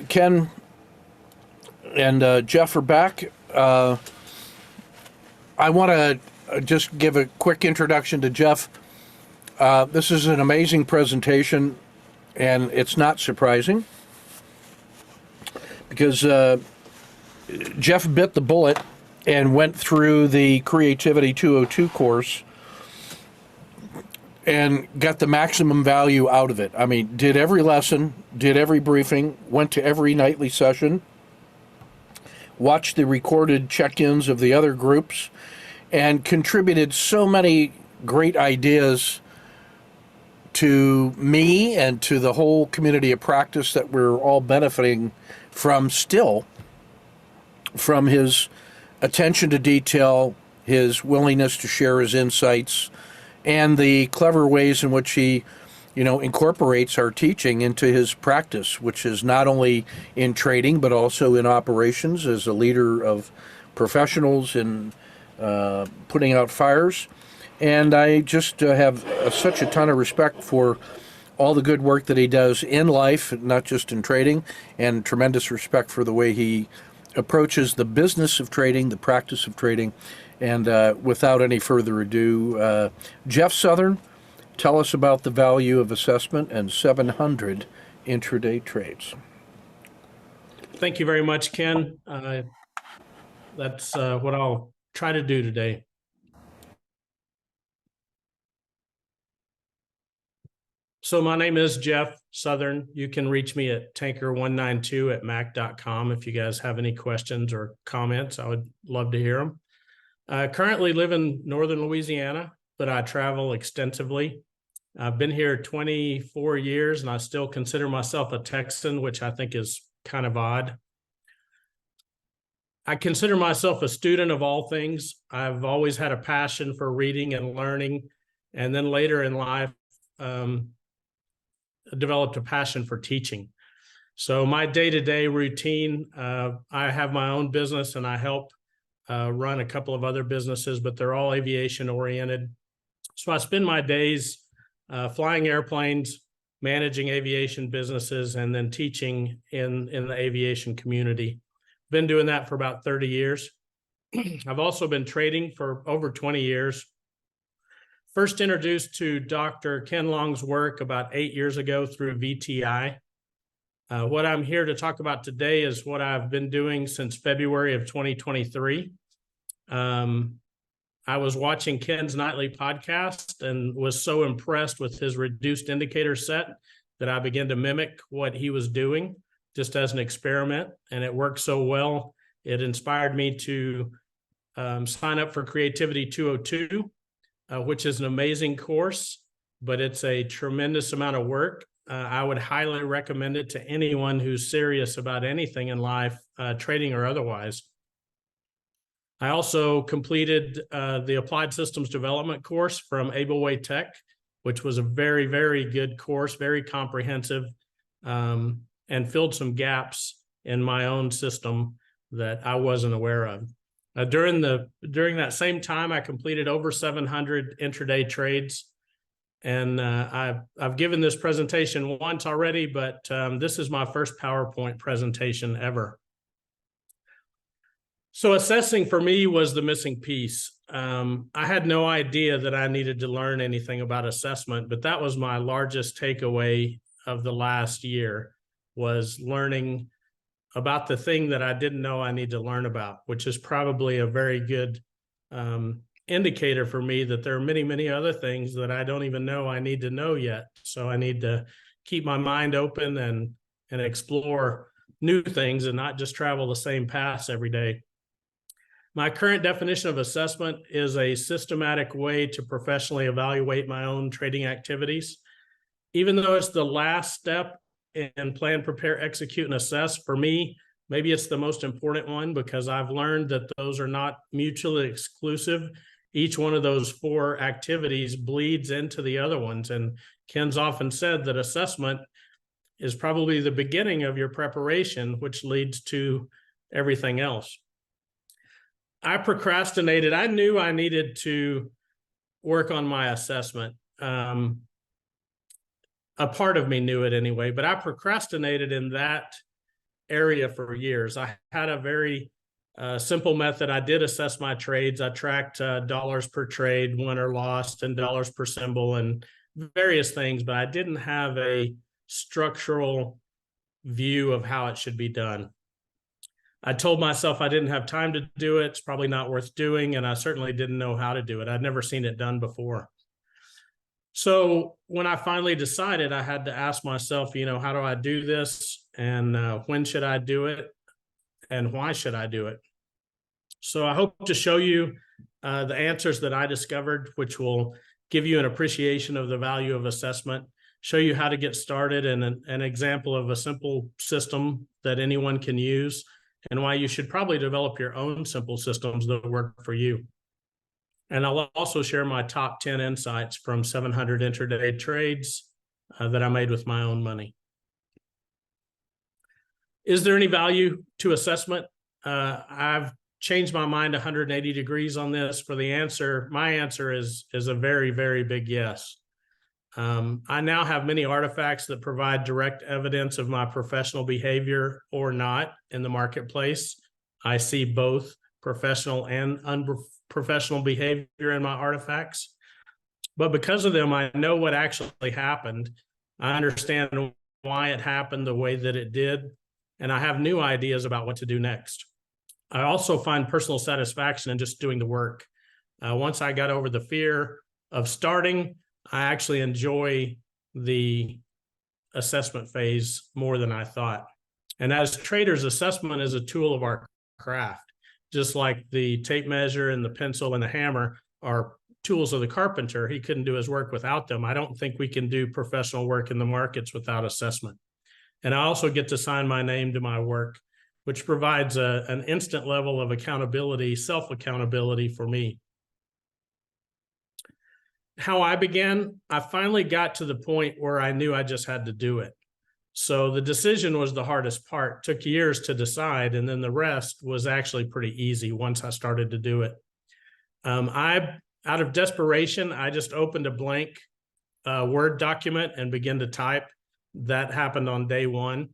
Ken and Jeff are back. I want to just give a quick introduction to Jeff. This is an amazing presentation, and it's not surprising because Jeff bit the bullet and went through the Creativity 202 course and got the maximum value out of it. I mean, did every lesson, did every briefing, went to every nightly session, watched the recorded check-ins of the other groups, and contributed so many great ideas to me and to the whole community of practice that we're all benefiting from still, from his attention to detail, his willingness to share his insights, and the clever ways in which he, incorporates our teaching into his practice, which is not only in trading but also in operations as a leader of professionals in putting out fires. And I just have such a ton of respect for all the good work that he does in life, not just in trading, and tremendous respect for the way he approaches the business of trading, the practice of trading. And without any further ado, Jeff Southern, tell us about the value of assessment and 700 intraday trades. Thank you very much, Ken. That's what I'll try to do today. So my name is Jeff Southern. You can reach me at tanker192@mac.com if you guys have any questions or comments. I would love to hear them. I currently live in northern Louisiana, but I travel extensively. I've been here 24 years, and I still consider myself a Texan, which I think is kind of odd. I consider myself a student of all things. I've always had a passion for reading and learning, and then later in life, developed a passion for teaching. So my day-to-day routine, I have my own business, and I help run a couple of other businesses, but they're all aviation oriented. So I spend my days flying airplanes, managing aviation businesses, and then teaching in the aviation community. Been doing that for about 30 years. I've also been trading for over 20 years. First introduced to Dr. Ken Long's work about 8 years ago through VTI. What I'm here to talk about today is what I've been doing since February of 2023. I was watching Ken's nightly podcast and was so impressed with his reduced indicator set that I began to mimic what he was doing just as an experiment, and it worked so well. It inspired me to sign up for Creativity 202, which is an amazing course, but it's a tremendous amount of work. I would highly recommend it to anyone who's serious about anything in life, trading or otherwise. I also completed the Applied Systems Development course from Ableway Tech, which was a very, very good course, very comprehensive, and filled some gaps in my own system that I wasn't aware of. During that same time, I completed over 700 intraday trades. And I've given this presentation once already, but this is my first PowerPoint presentation ever. So assessing for me was the missing piece. I had no idea that I needed to learn anything about assessment, but that was my largest takeaway of the last year, was learning about the thing that I didn't know I need to learn about, which is probably a very good indicator for me that there are many, many other things that I don't even know I need to know yet. So I need to keep my mind open and explore new things and not just travel the same paths every day. My current definition of assessment is a systematic way to professionally evaluate my own trading activities. Even though it's the last step in plan, prepare, execute, and assess, for me, maybe it's the most important one, because I've learned that those are not mutually exclusive. Each one of those four activities bleeds into the other ones. And Ken's often said that assessment is probably the beginning of your preparation, which leads to everything else. I procrastinated. I knew I needed to work on my assessment. a part of me knew it anyway, but I procrastinated in that area for years. I had a very simple method. I did assess my trades. I tracked dollars per trade, won or lost, and dollars per symbol, and various things, but I didn't have a structural view of how it should be done. I told myself I didn't have time to do it. It's probably not worth doing, and I certainly didn't know how to do it. I'd never seen it done before. So when I finally decided, I had to ask myself, how do I do this? And when should I do it? And why should I do it? So I hope to show you the answers that I discovered, which will give you an appreciation of the value of assessment, show you how to get started, and an example of a simple system that anyone can use, and why you should probably develop your own simple systems that work for you. And I'll also share my top 10 insights from 700 intraday trades that I made with my own money. Is there any value to assessment? I've changed my mind 180 degrees on this. For the answer, my answer is a very, very big yes. I now have many artifacts that provide direct evidence of my professional behavior or not in the marketplace. I see both professional and unprofessional behavior in my artifacts. But because of them, I know what actually happened. I understand why it happened the way that it did, and I have new ideas about what to do next. I also find personal satisfaction in just doing the work. Once I got over the fear of starting, I actually enjoy the assessment phase more than I thought. And as traders, assessment is a tool of our craft. Just like the tape measure and the pencil and the hammer are tools of the carpenter. He couldn't do his work without them. I don't think we can do professional work in the markets without assessment. And I also get to sign my name to my work, which provides an instant level of accountability, self-accountability for me. How I began, I finally got to the point where I knew I just had to do it. So the decision was the hardest part. It took years to decide, and then the rest was actually pretty easy once I started to do it. Out of desperation, I just opened a blank Word document and began to type. That happened on day one.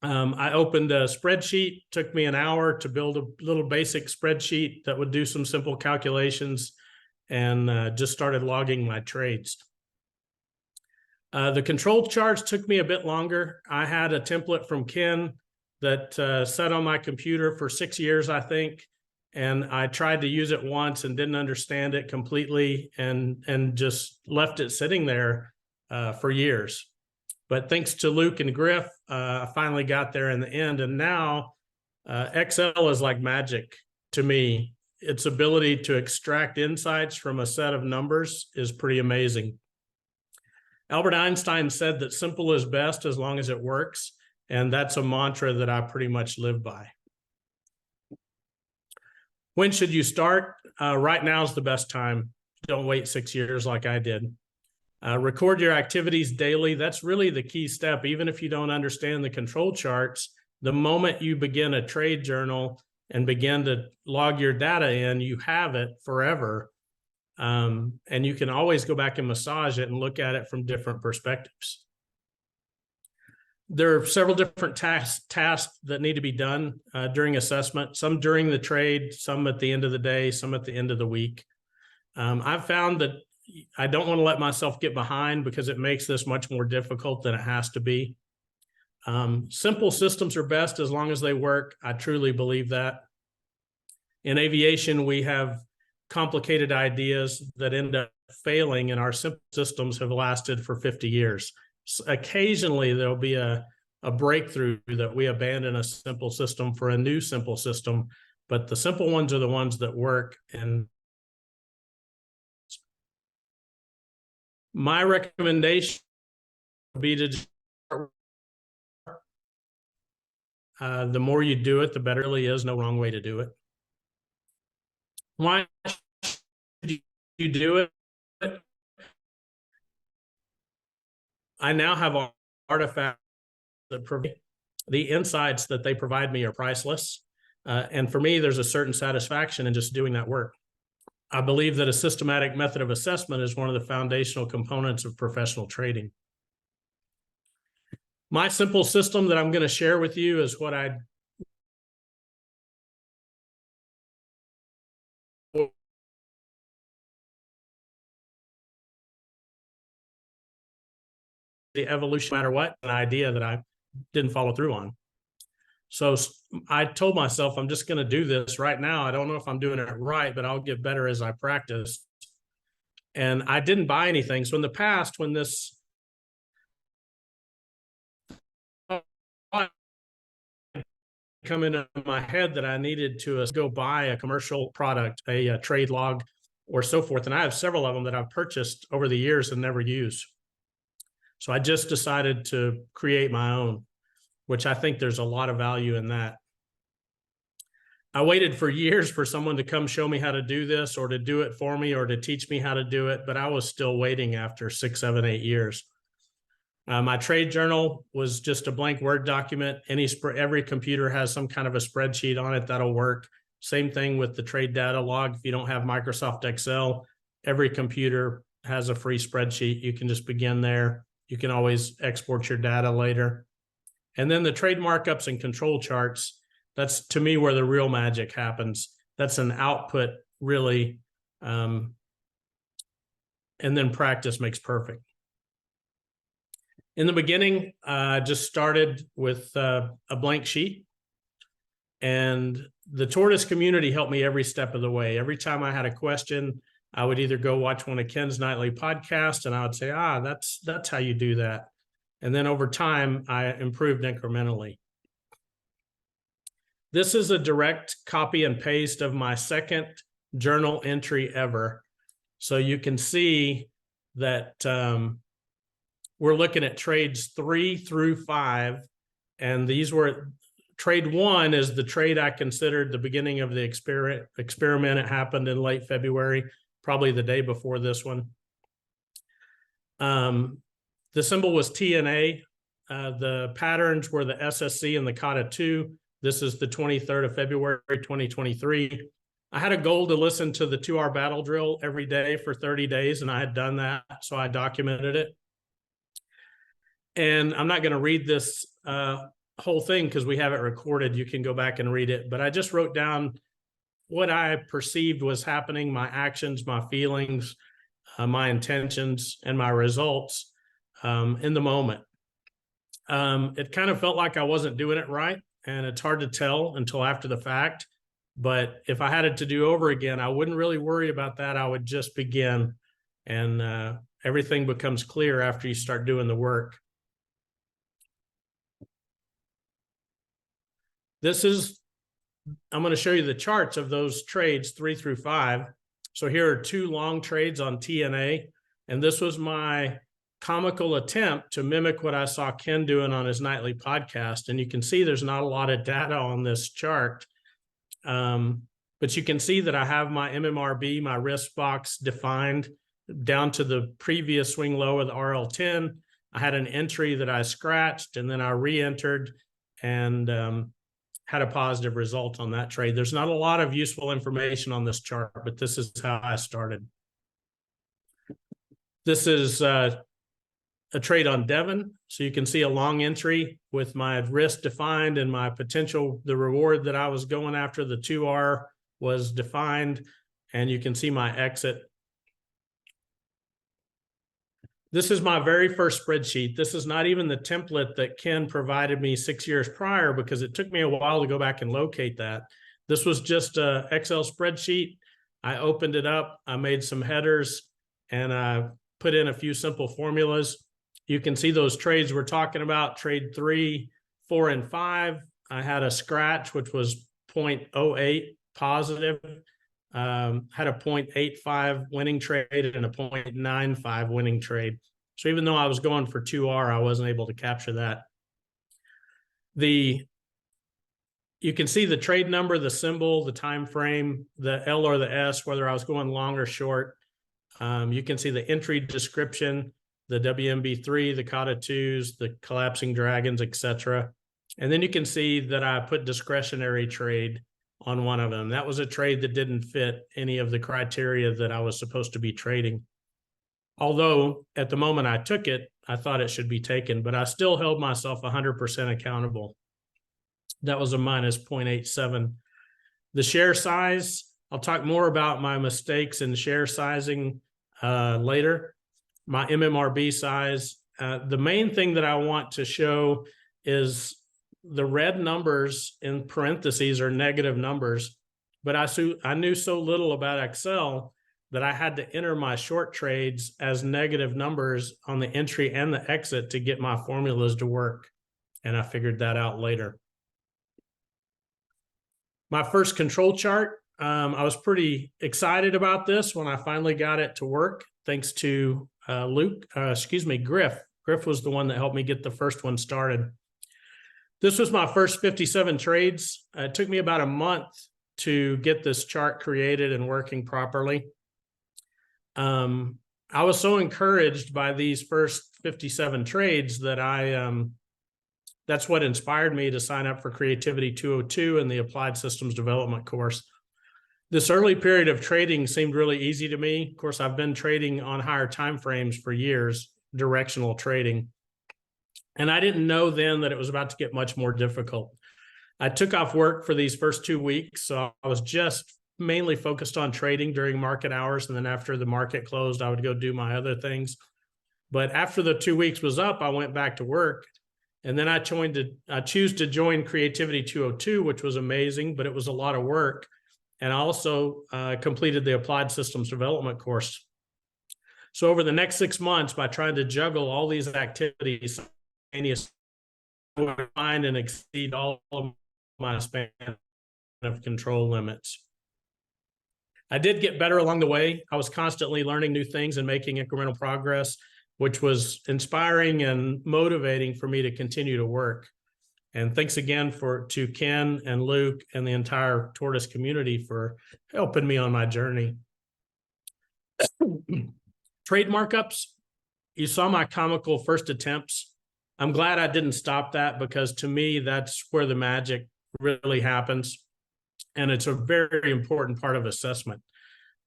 I opened a spreadsheet. Took me an hour to build a little basic spreadsheet that would do some simple calculations, and just started logging my trades. The control charts took me a bit longer. I had a template from Ken that sat on my computer for 6 years, I think, and I tried to use it once and didn't understand it completely, and just left it sitting there for years. But thanks to Luke and Griff, I finally got there in the end, and now Excel is like magic to me. Its ability to extract insights from a set of numbers is pretty amazing. Albert Einstein said that simple is best as long as it works, and that's a mantra that I pretty much live by. When should you start? Right now is the best time. Don't wait 6 years like I did. Record your activities daily. That's really the key step. Even if you don't understand the control charts, the moment you begin a trade journal and begin to log your data in, you have it forever. And you can always go back and massage it and look at it from different perspectives. There are several different tasks that need to be done during assessment, some during the trade, some at the end of the day, some at the end of the week. I've found that I don't want to let myself get behind because it makes this much more difficult than it has to be. Simple systems are best as long as they work. I truly believe that. In aviation, we have complicated ideas that end up failing, and our simple systems have lasted for 50 years. So occasionally, there'll be a breakthrough that we abandon a simple system for a new simple system, but the simple ones are the ones that work. And my recommendation would be to the more you do it, the better. There really is no wrong way to do it. Why should you do it? I now have artifacts that provide the insights that they provide me are priceless. And for me, there's a certain satisfaction in just doing that work. I believe that a systematic method of assessment is one of the foundational components of professional trading. My simple system that I'm going to share with you is what I the evolution, no matter what, an idea that I didn't follow through on. So I told myself, I'm just going to do this right now. I don't know if I'm doing it right, but I'll get better as I practice. And I didn't buy anything. So in the past, when this come into my head that I needed to go buy a commercial product, a trade log or so forth. And I have several of them that I've purchased over the years and never used. So I just decided to create my own, which I think there's a lot of value in that. I waited for years for someone to come show me how to do this or to do it for me or to teach me how to do it, but I was still waiting after 6, 7, 8 years. My trade journal was just a blank Word document. Every computer has some kind of a spreadsheet on it that'll work. Same thing with the trade data log. If you don't have Microsoft Excel, every computer has a free spreadsheet. You can just begin there. You can always export your data later. And then the trade markups and control charts, that's to me where the real magic happens. That's an output, really. And then practice makes perfect. In the beginning, I just started with a blank sheet, and the Tortoise community helped me every step of the way. Every time I had a question, I would either go watch one of Ken's nightly podcasts, and I would say, that's how you do that. And then over time, I improved incrementally. This is a direct copy and paste of my second journal entry ever. So you can see that we're looking at trades 3 through 5. And these were, trade 1 is the trade I considered the beginning of the experiment. It happened in late February, probably the day before this one. The symbol was TNA. The patterns were the SSC and the Kata 2. This is the 23rd of February, 2023. I had a goal to listen to the 2-hour battle drill every day for 30 days, and I had done that, so I documented it. And I'm not going to read this whole thing because we have it recorded. You can go back and read it. But I just wrote down what I perceived was happening, my actions, my feelings, my intentions, and my results in the moment. It kind of felt like I wasn't doing it right, and it's hard to tell until after the fact. But if I had it to do over again, I wouldn't really worry about that. I would just begin, and everything becomes clear after you start doing the work. I'm going to show you the charts of those trades 3 through 5. So here are 2 long trades on TNA, and this was my comical attempt to mimic what I saw Ken doing on his nightly podcast. And you can see there's not a lot of data on this chart, but you can see that I have my MMRB, my risk box defined down to the previous swing low of the RL10. I had an entry that I scratched, and then I re-entered and had a positive result on that trade. There's not a lot of useful information on this chart, but this is how I started. This is a trade on Devon. So you can see a long entry with my risk defined and my potential, the reward that I was going after, the 2R was defined, and you can see my exit. This is my very first spreadsheet. This is not even the template that Ken provided me 6 years prior, because it took me a while to go back and locate that. This was just an Excel spreadsheet. I opened it up, I made some headers, and I put in a few simple formulas. You can see those trades we're talking about, trade 3, 4, and 5. I had a scratch, which was 0.08 positive. Had a 0.85 winning trade and a 0.95 winning trade. So even though I was going for 2R, I wasn't able to capture that. You can see the trade number, the symbol, the time frame, the L or the S, whether I was going long or short. You can see the entry description, the WMB3, the Kata 2s, the collapsing dragons, etc. And then you can see that I put discretionary trade on one of them. That was a trade that didn't fit any of the criteria that I was supposed to be trading. Although at the moment I took it, I thought it should be taken, but I still held myself 100% accountable. That was a minus 0.87. The share size, I'll talk more about my mistakes in share sizing later. My MMRB size. The main thing that I want to show is the red numbers in parentheses are negative numbers, but I knew so little about Excel that I had to enter my short trades as negative numbers on the entry and the exit to get my formulas to work. And I figured that out later. My first control chart, I was pretty excited about this when I finally got it to work, thanks to Griff. Griff was the one that helped me get the first one started. This was my first 57 trades. It took me about a month to get this chart created and working properly. I was so encouraged by these first 57 trades that that's what inspired me to sign up for Creativity 202 and the Applied Systems Development course. This early period of trading seemed really easy to me. Of course, I've been trading on higher time frames for years, directional trading. And I didn't know then that it was about to get much more difficult. I took off work for these first 2 weeks, so I was just mainly focused on trading during market hours. And then after the market closed, I would go do my other things. But after the 2 weeks was up, I went back to work. And then I choose to join Creativity 202, which was amazing, but it was a lot of work. And I also completed the Applied Systems Development course. So over the next 6 months, by trying to juggle all these activities, I would find and exceed all of my span of control limits. I did get better along the way. I was constantly learning new things and making incremental progress, which was inspiring and motivating for me to continue to work. And thanks again to Ken and Luke and the entire Tortoise community for helping me on my journey. Trade markups. You saw my comical first attempts. I'm glad I didn't stop that, because to me, that's where the magic really happens. And it's a very important part of assessment.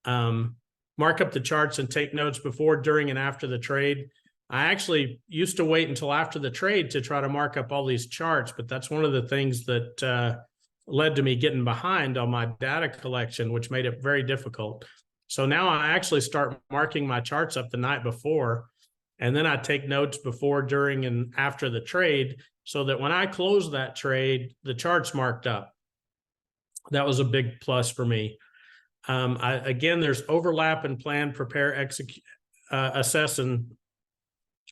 Mark up the charts and take notes before, during, and after the trade. I actually used to wait until after the trade to try to mark up all these charts, but that's one of the things that led to me getting behind on my data collection, which made it very difficult. So now I actually start marking my charts up the night before, and then I take notes before, during, and after the trade, so that when I close that trade, the chart's marked up. That was a big plus for me. Again, there's overlap in plan, prepare, execute, assess, and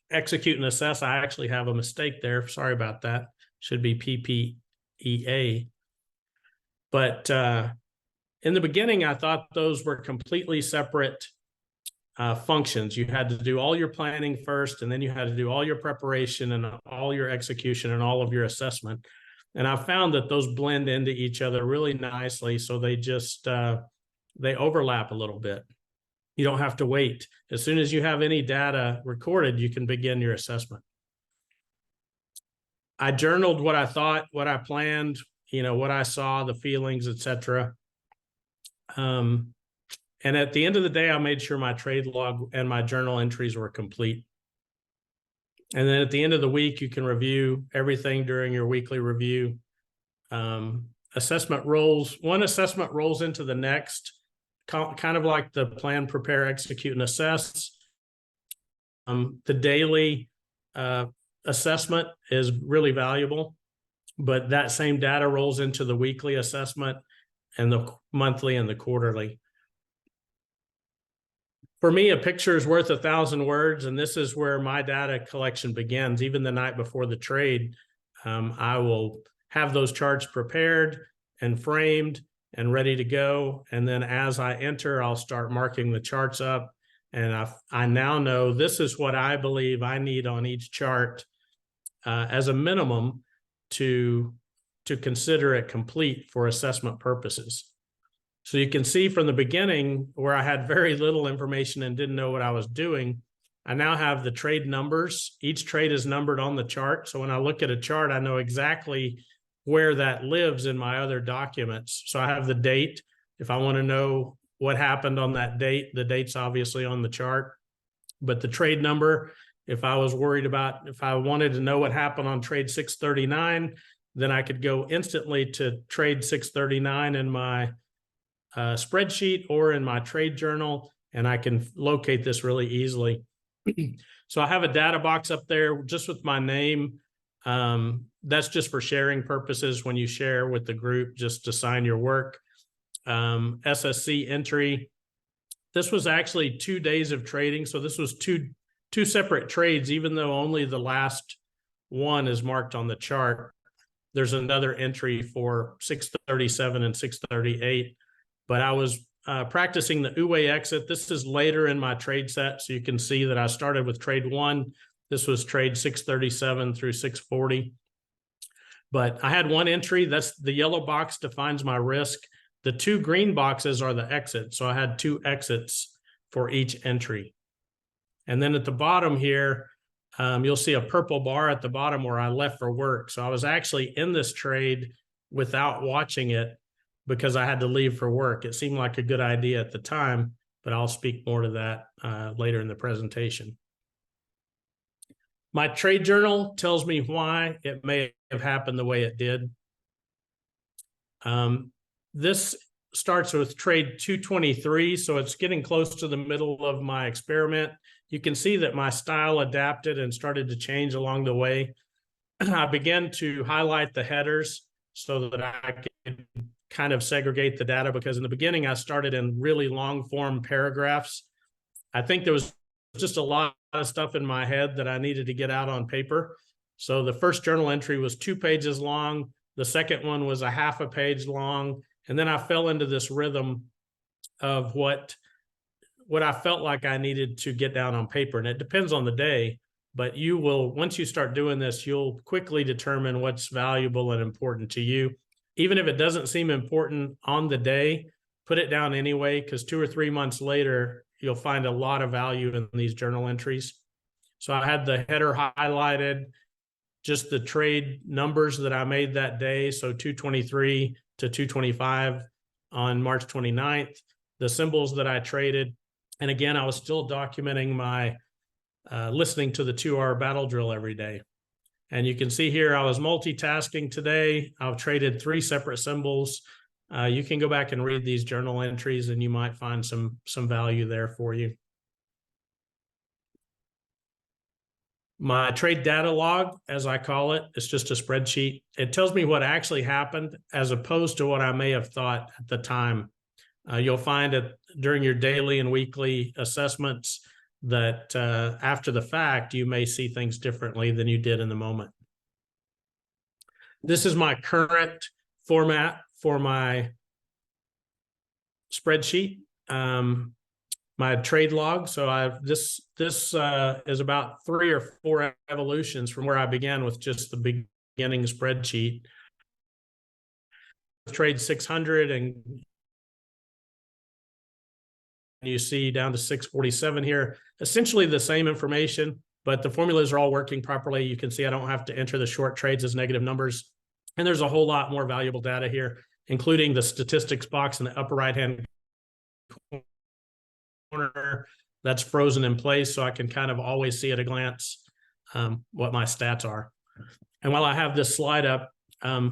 execute and assess. I actually have a mistake there. Sorry about that. Should be PPEA. But in the beginning, I thought those were completely separate functions. You had to do all your planning first, and then you had to do all your preparation and all your execution and all of your assessment. And I found that those blend into each other really nicely. So they just, they overlap a little bit. You don't have to wait. As soon as you have any data recorded, you can begin your assessment. I journaled what I thought, what I planned, what I saw, the feelings, etc. And at the end of the day, I made sure my trade log and my journal entries were complete. And then at the end of the week, you can review everything during your weekly review. Assessment rolls, one assessment rolls into the next, kind of like the plan, prepare, execute, and assess. The daily assessment is really valuable, but that same data rolls into the weekly assessment and the monthly and the quarterly. For me, a picture is worth 1,000 words, and this is where my data collection begins. Even the night before the trade, I will have those charts prepared and framed and ready to go. And then as I enter, I'll start marking the charts up. And I now know this is what I believe I need on each chart as a minimum to consider it complete for assessment purposes. So you can see from the beginning where I had very little information and didn't know what I was doing, I now have the trade numbers. Each trade is numbered on the chart. So when I look at a chart, I know exactly where that lives in my other documents. So I have the date. If I want to know what happened on that date, the date's obviously on the chart, but the trade number If I was worried about, if I wanted to know what happened on trade 639, then I could go instantly to trade 639 in my spreadsheet or in my trade journal, and I can locate this really easily. So I have a data box up there just with my name. That's just for sharing purposes when you share with the group, just to sign your work. SSC entry. This was actually 2 days of trading. So this was two separate trades, even though only the last one is marked on the chart. There's another entry for 637 and 638, but I was practicing the Uwe exit. This is later in my trade set, so you can see that I started with trade 1. This was trade 637 through 640. But I had one entry. That's the yellow box defines my risk. The 2 green boxes are the exits. So I had 2 exits for each entry. And then at the bottom here, you'll see a purple bar at the bottom where I left for work. So I was actually in this trade without watching it because I had to leave for work. It seemed like a good idea at the time, but I'll speak more to that later in the presentation. My trade journal tells me why it may have happened the way it did. This starts with trade 223, so it's getting close to the middle of my experiment. You can see that my style adapted and started to change along the way. I began to highlight the headers so that I could kind of segregate the data, because in the beginning I started in really long form paragraphs. I think there was just a lot of stuff in my head that I needed to get out on paper. So the first journal entry was 2 pages long. The second one was a half a page long. And then I fell into this rhythm of what I felt like I needed to get down on paper. And it depends on the day, but you will, once you start doing this, you'll quickly determine what's valuable and important to you. Even if it doesn't seem important on the day, put it down anyway, because 2 or 3 months later, you'll find a lot of value in these journal entries. So I had the header highlighted, just the trade numbers that I made that day. So 223 to 225 on March 29th, the symbols that I traded. And again, I was still documenting my listening to the 2-hour battle drill every day. And you can see here, I was multitasking today. I've traded 3 separate symbols. You can go back and read these journal entries and you might find some value there for you. My trade data log, as I call it, is just a spreadsheet. It tells me what actually happened as opposed to what I may have thought at the time. You'll find that during your daily and weekly assessments that after the fact, you may see things differently than you did in the moment. This is my current format for my spreadsheet. My trade log. So this is about 3 or 4 evolutions from where I began with just the beginning spreadsheet. Trade 600 and you see down to 647 here, essentially the same information, but the formulas are all working properly. You can see I don't have to enter the short trades as negative numbers. And there's a whole lot more valuable data here, including the statistics box in the upper right-hand corner that's frozen in place, so I can kind of always see at a glance what my stats are. And while I have this slide up, I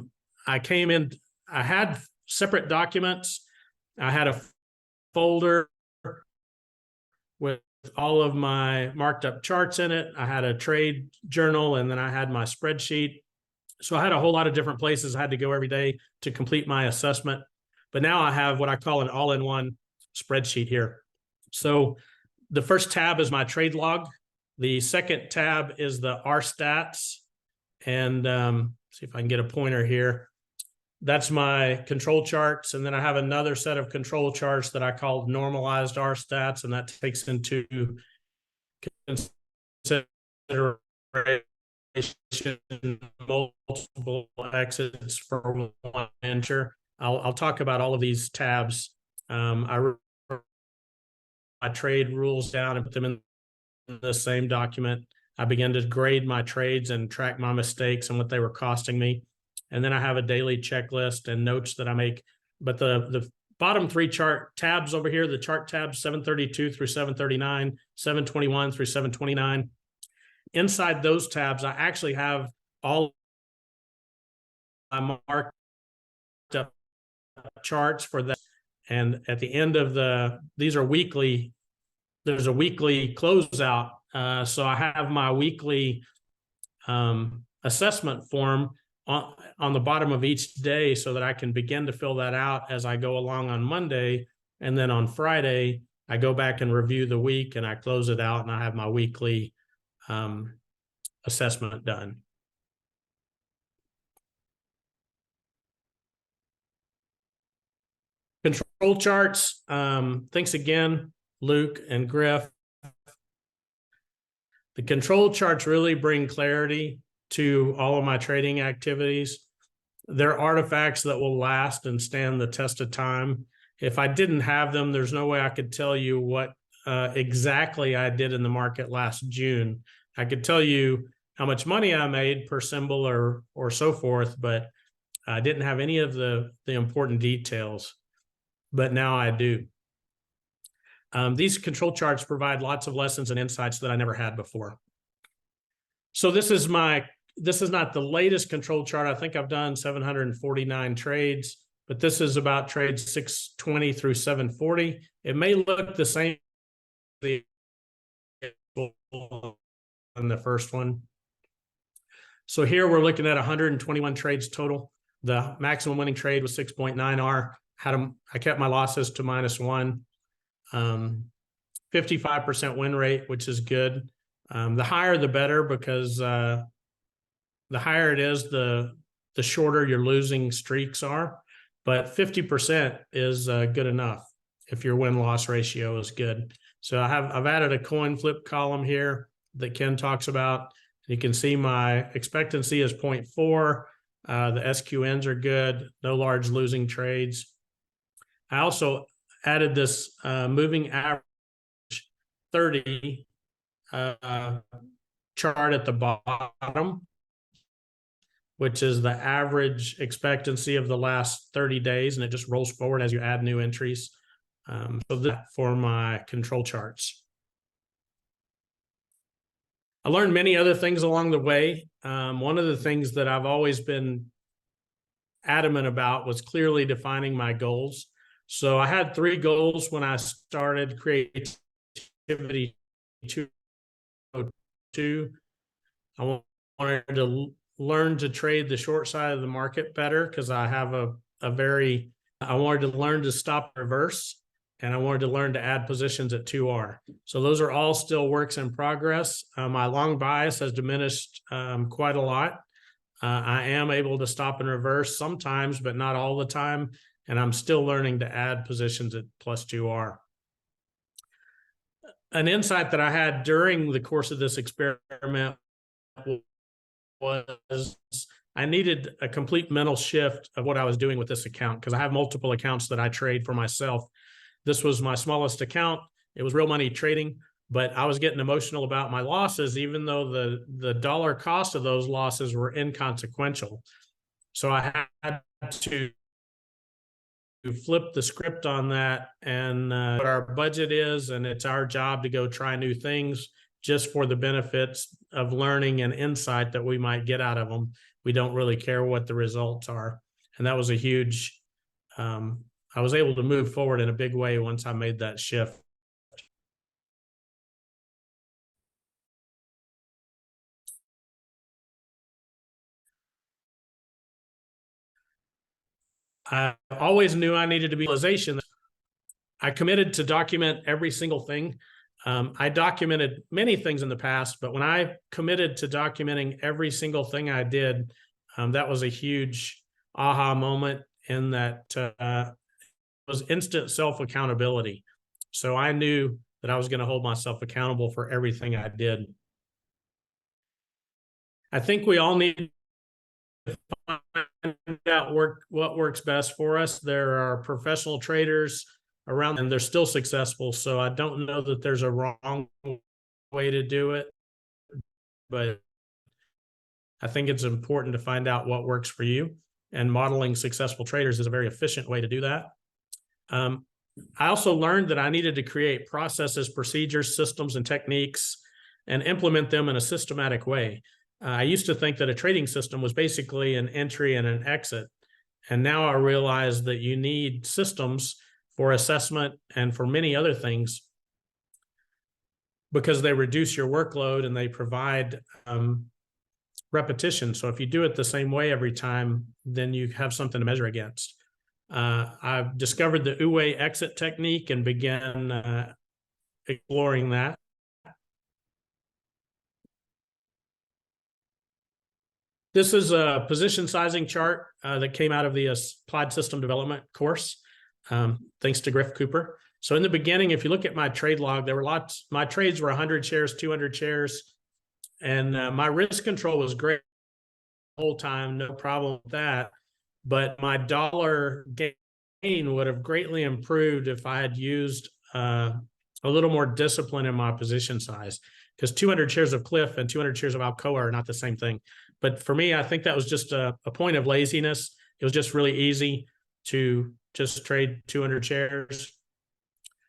had separate documents. I had a folder with all of my marked up charts in it. I had a trade journal, and then I had my spreadsheet. So I had a whole lot of different places I had to go every day to complete my assessment. But now I have what I call an all-in-one spreadsheet here. So the first tab is my trade log. The second tab is the R stats. And see if I can get a pointer here. That's my control charts. And then I have another set of control charts that I call normalized R stats. And that takes into consideration multiple exits for one enter. I'll talk about all of these tabs. I trade rules down and put them in the same document. I began to grade my trades and track my mistakes and what they were costing me. And then I have a daily checklist and notes that I make. But the bottom 3 chart tabs over here, the chart tabs 732 through 739, 721 through 729, inside those tabs, I actually have all my marked up charts for that. And at the end of these are weekly, there's a weekly closeout. So I have my weekly assessment form on the bottom of each day so that I can begin to fill that out as I go along on Monday. And then on Friday, I go back and review the week and I close it out and I have my weekly assessment done. Control charts. Thanks again, Luke and Griff. The control charts really bring clarity to all of my trading activities. They're artifacts that will last and stand the test of time. If I didn't have them, there's no way I could tell you what exactly I did in the market last June. I could tell you how much money I made per symbol or so forth, but I didn't have any of the important details. But now I do. These control charts provide lots of lessons and insights that I never had before. So this is not the latest control chart. I think I've done 749 trades, but this is about trades 620 through 740. It may look the same in the first one. So here we're looking at 121 trades total. The maximum winning trade was 6.9R. I kept my losses to -1. 55% win rate, which is good. The higher the better, because the higher it is, the shorter your losing streaks are. But 50% is good enough if your win-loss ratio is good. So I've added a coin flip column here that Ken talks about. You can see my expectancy is 0.4. The SQNs are good. No large losing trades. I also added this moving average 30 chart at the bottom, which is the average expectancy of the last 30 days, and it just rolls forward as you add new entries. So that for my control charts. I learned many other things along the way. One of the things that I've always been adamant about was clearly defining my goals. So I had 3 goals when I started Creativity 202. I wanted to learn to trade the short side of the market better because I have I wanted to learn to stop reverse, and I wanted to learn to add positions at 2R. So those are all still works in progress. My long bias has diminished quite a lot. I am able to stop and reverse sometimes, but not all the time. And I'm still learning to add positions at +2R. An insight that I had during the course of this experiment was I needed a complete mental shift of what I was doing with this account, because I have multiple accounts that I trade for myself. This was my smallest account. It was real money trading, but I was getting emotional about my losses, even though the dollar cost of those losses were inconsequential. So I had to flip the script on that and what our budget is, and it's our job to go try new things just for the benefits of learning and insight that we might get out of them. We don't really care what the results are. And that was a huge, I was able to move forward in a big way once I made that shift. I always knew I needed to be realization. I committed to document every single thing. I documented many things in the past, but when I committed to documenting every single thing I did, that was a huge aha moment, in that it was instant self-accountability. So I knew that I was going to hold myself accountable for everything I did. I think we all need to find out what works best for us. There are professional traders around and they're still successful. So I don't know that there's a wrong way to do it, but I think it's important to find out what works for you, and modeling successful traders is a very efficient way to do that. I also learned that I needed to create processes, procedures, systems, and techniques and implement them in a systematic way. I used to think that a trading system was basically an entry and an exit. And now I realize that you need systems for assessment and for many other things, because they reduce your workload and they provide repetition. So if you do it the same way every time, then you have something to measure against. I've discovered the Uwe exit technique and began exploring that. This is a position sizing chart that came out of the Applied System Development course, thanks to Griff Cooper. So in the beginning, if you look at my trade log, there were lots, my trades were 100 shares, 200 shares, and my risk control was great the whole time, no problem with that. But my dollar gain would have greatly improved if I had used a little more discipline in my position size, because 200 shares of Cliff and 200 shares of Alcoa are not the same thing. But for me, I think that was just a point of laziness. It was just really easy to just trade 200 shares.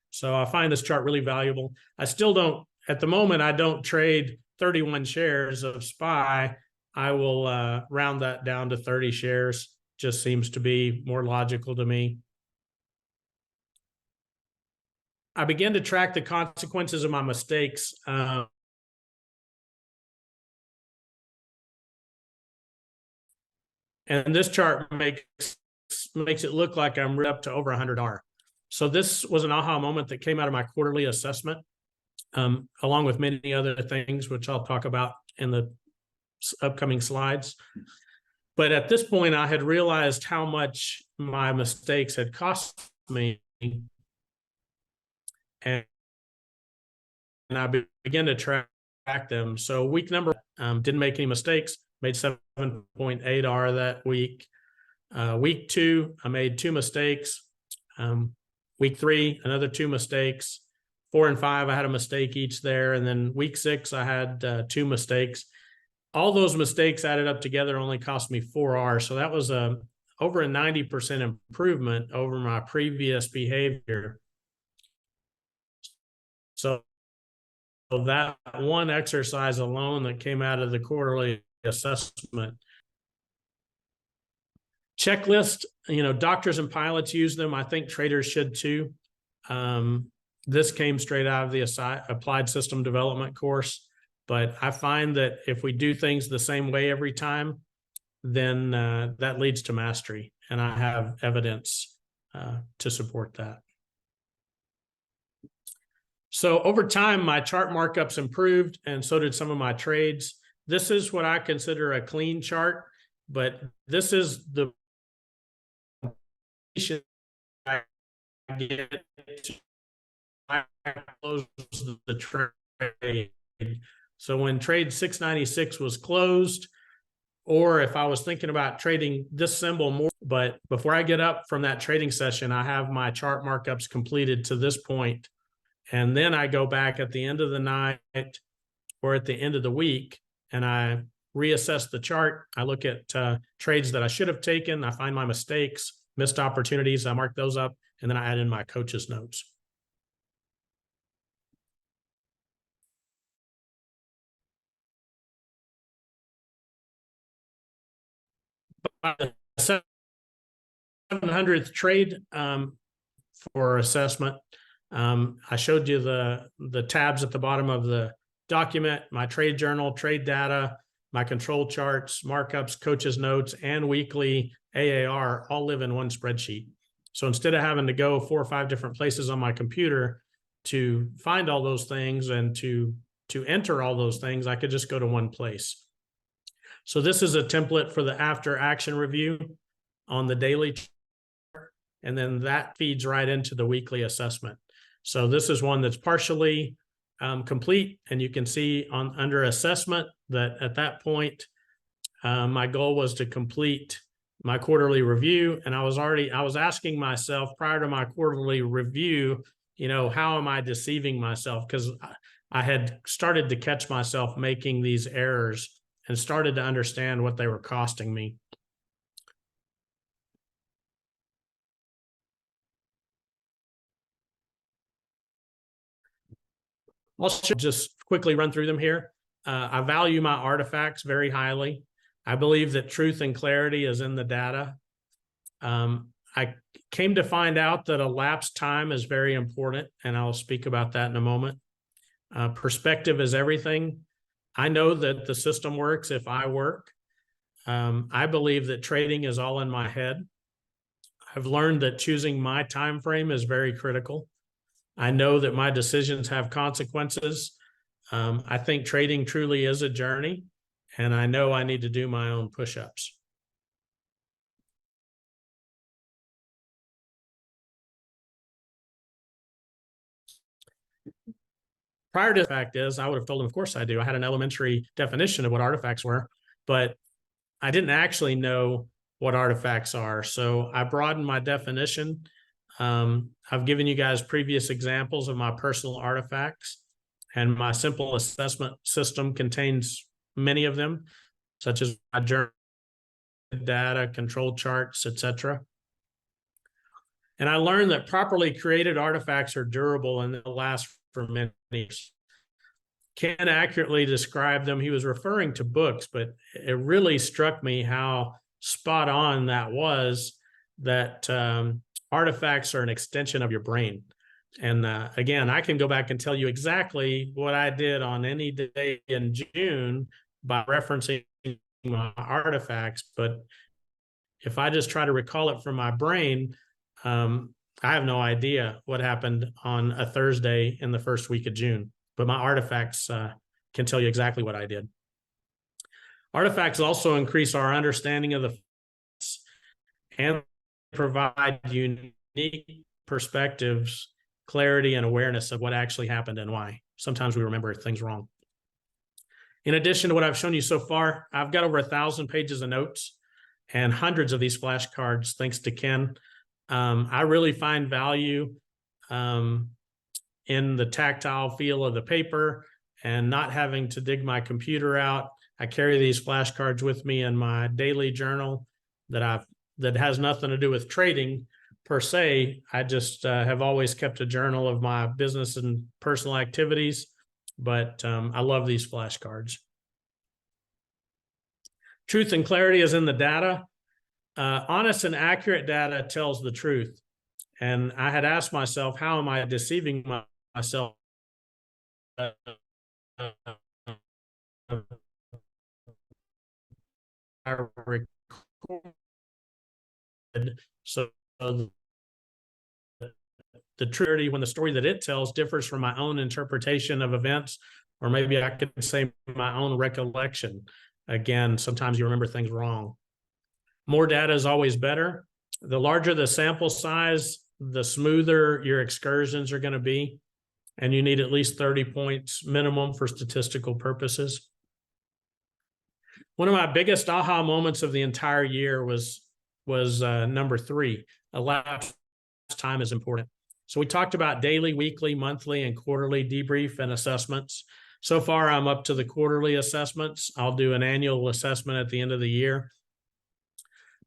So I find this chart really valuable. I still don't, at the moment, I don't trade 31 shares of SPY. I will round that down to 30 shares. Just seems to be more logical to me. I began to track the consequences of my mistakes. And this chart makes it look like I'm up to over $100. So this was an aha moment that came out of my quarterly assessment, along with many other things, which I'll talk about in the upcoming slides. But at this point, I had realized how much my mistakes had cost me. And I began to track them. So week number, didn't make any mistakes, made 7.8 R that week. Week 2, I made 2 mistakes. Week 3, another 2 mistakes. 4 and 5, I had a mistake each there. And then week 6, I had 2 mistakes. All those mistakes added up together only cost me 4 R. So that was over a 90% improvement over my previous behavior. So that one exercise alone that came out of the quarterly assessment. Checklist, doctors and pilots use them. I think traders should too. This came straight out of the Applied System Development course. But I find that if we do things the same way every time, then that leads to mastery. And I have evidence to support that. So over time, my chart markups improved, and so did some of my trades. This is what I consider a clean chart, but this is the I get to close the trade. So when trade 696 was closed, or if I was thinking about trading this symbol more, but before I get up from that trading session, I have my chart markups completed to this point. And then I go back at the end of the night or at the end of the week, and I reassess the chart. I look at trades that I should have taken. I find my mistakes, missed opportunities. I mark those up, and then I add in my coach's notes. By the 700th trade for assessment, I showed you the tabs at the bottom of the document, my trade journal, trade data, my control charts, markups, coach's notes, and weekly AAR all live in one spreadsheet. So instead of having to go 4 or 5 different places on my computer to find all those things and to enter all those things, I could just go to one place. So this is a template for the after action review on the daily chart, and then that feeds right into the weekly assessment. So this is one that's partially complete, and you can see under assessment that at that point, my goal was to complete my quarterly review. And I was asking myself prior to my quarterly review, how am I deceiving myself? Because I had started to catch myself making these errors and started to understand what they were costing me. I'll show just quickly run through them here. I value my artifacts very highly. I believe that truth and clarity is in the data. I came to find out that elapsed time is very important, and I'll speak about that in a moment. Perspective is everything. I know that the system works if I work. I believe that trading is all in my head. I've learned that choosing my time frame is very critical. I know that my decisions have consequences. I think trading truly is a journey, and I know I need to do my own push-ups. Prior to the fact is, I would have told him, of course I do. I had an elementary definition of what artifacts were, but I didn't actually know what artifacts are. So I broadened my definition. I've given you guys previous examples of my personal artifacts, and my simple assessment system contains many of them, such as my journal data, control charts, etc. And I learned that properly created artifacts are durable and they'll last for many years. Can't accurately describe them. He was referring to books, but it really struck me how spot on that was, that artifacts are an extension of your brain. And again, I can go back and tell you exactly what I did on any day in June by referencing my artifacts. But if I just try to recall it from my brain, I have no idea what happened on a Thursday in the first week of June. But my artifacts can tell you exactly what I did. Artifacts also increase our understanding of the and provide unique perspectives, clarity, and awareness of what actually happened and why. Sometimes we remember things wrong. In addition to what I've shown you so far, I've got over 1,000 pages of notes and hundreds of these flashcards, thanks to Ken. I really find value in the tactile feel of the paper and not having to dig my computer out. I carry these flashcards with me in my daily journal that has nothing to do with trading per se. I just have always kept a journal of my business and personal activities, but I love these flashcards. Truth and clarity is in the data. Honest and accurate data tells the truth. And I had asked myself, how am I deceiving myself? I recorded so the truth, when the story that it tells differs from my own interpretation of events, or maybe I could say my own recollection. Again, sometimes you remember things wrong. More data is always better. The larger the sample size, the smoother your excursions are going to be. And you need at least 30 points minimum for statistical purposes. One of my biggest aha moments of the entire year was number 3. Elapsed time is important. So we talked about daily, weekly, monthly, and quarterly debrief and assessments. So far, I'm up to the quarterly assessments. I'll do an annual assessment at the end of the year.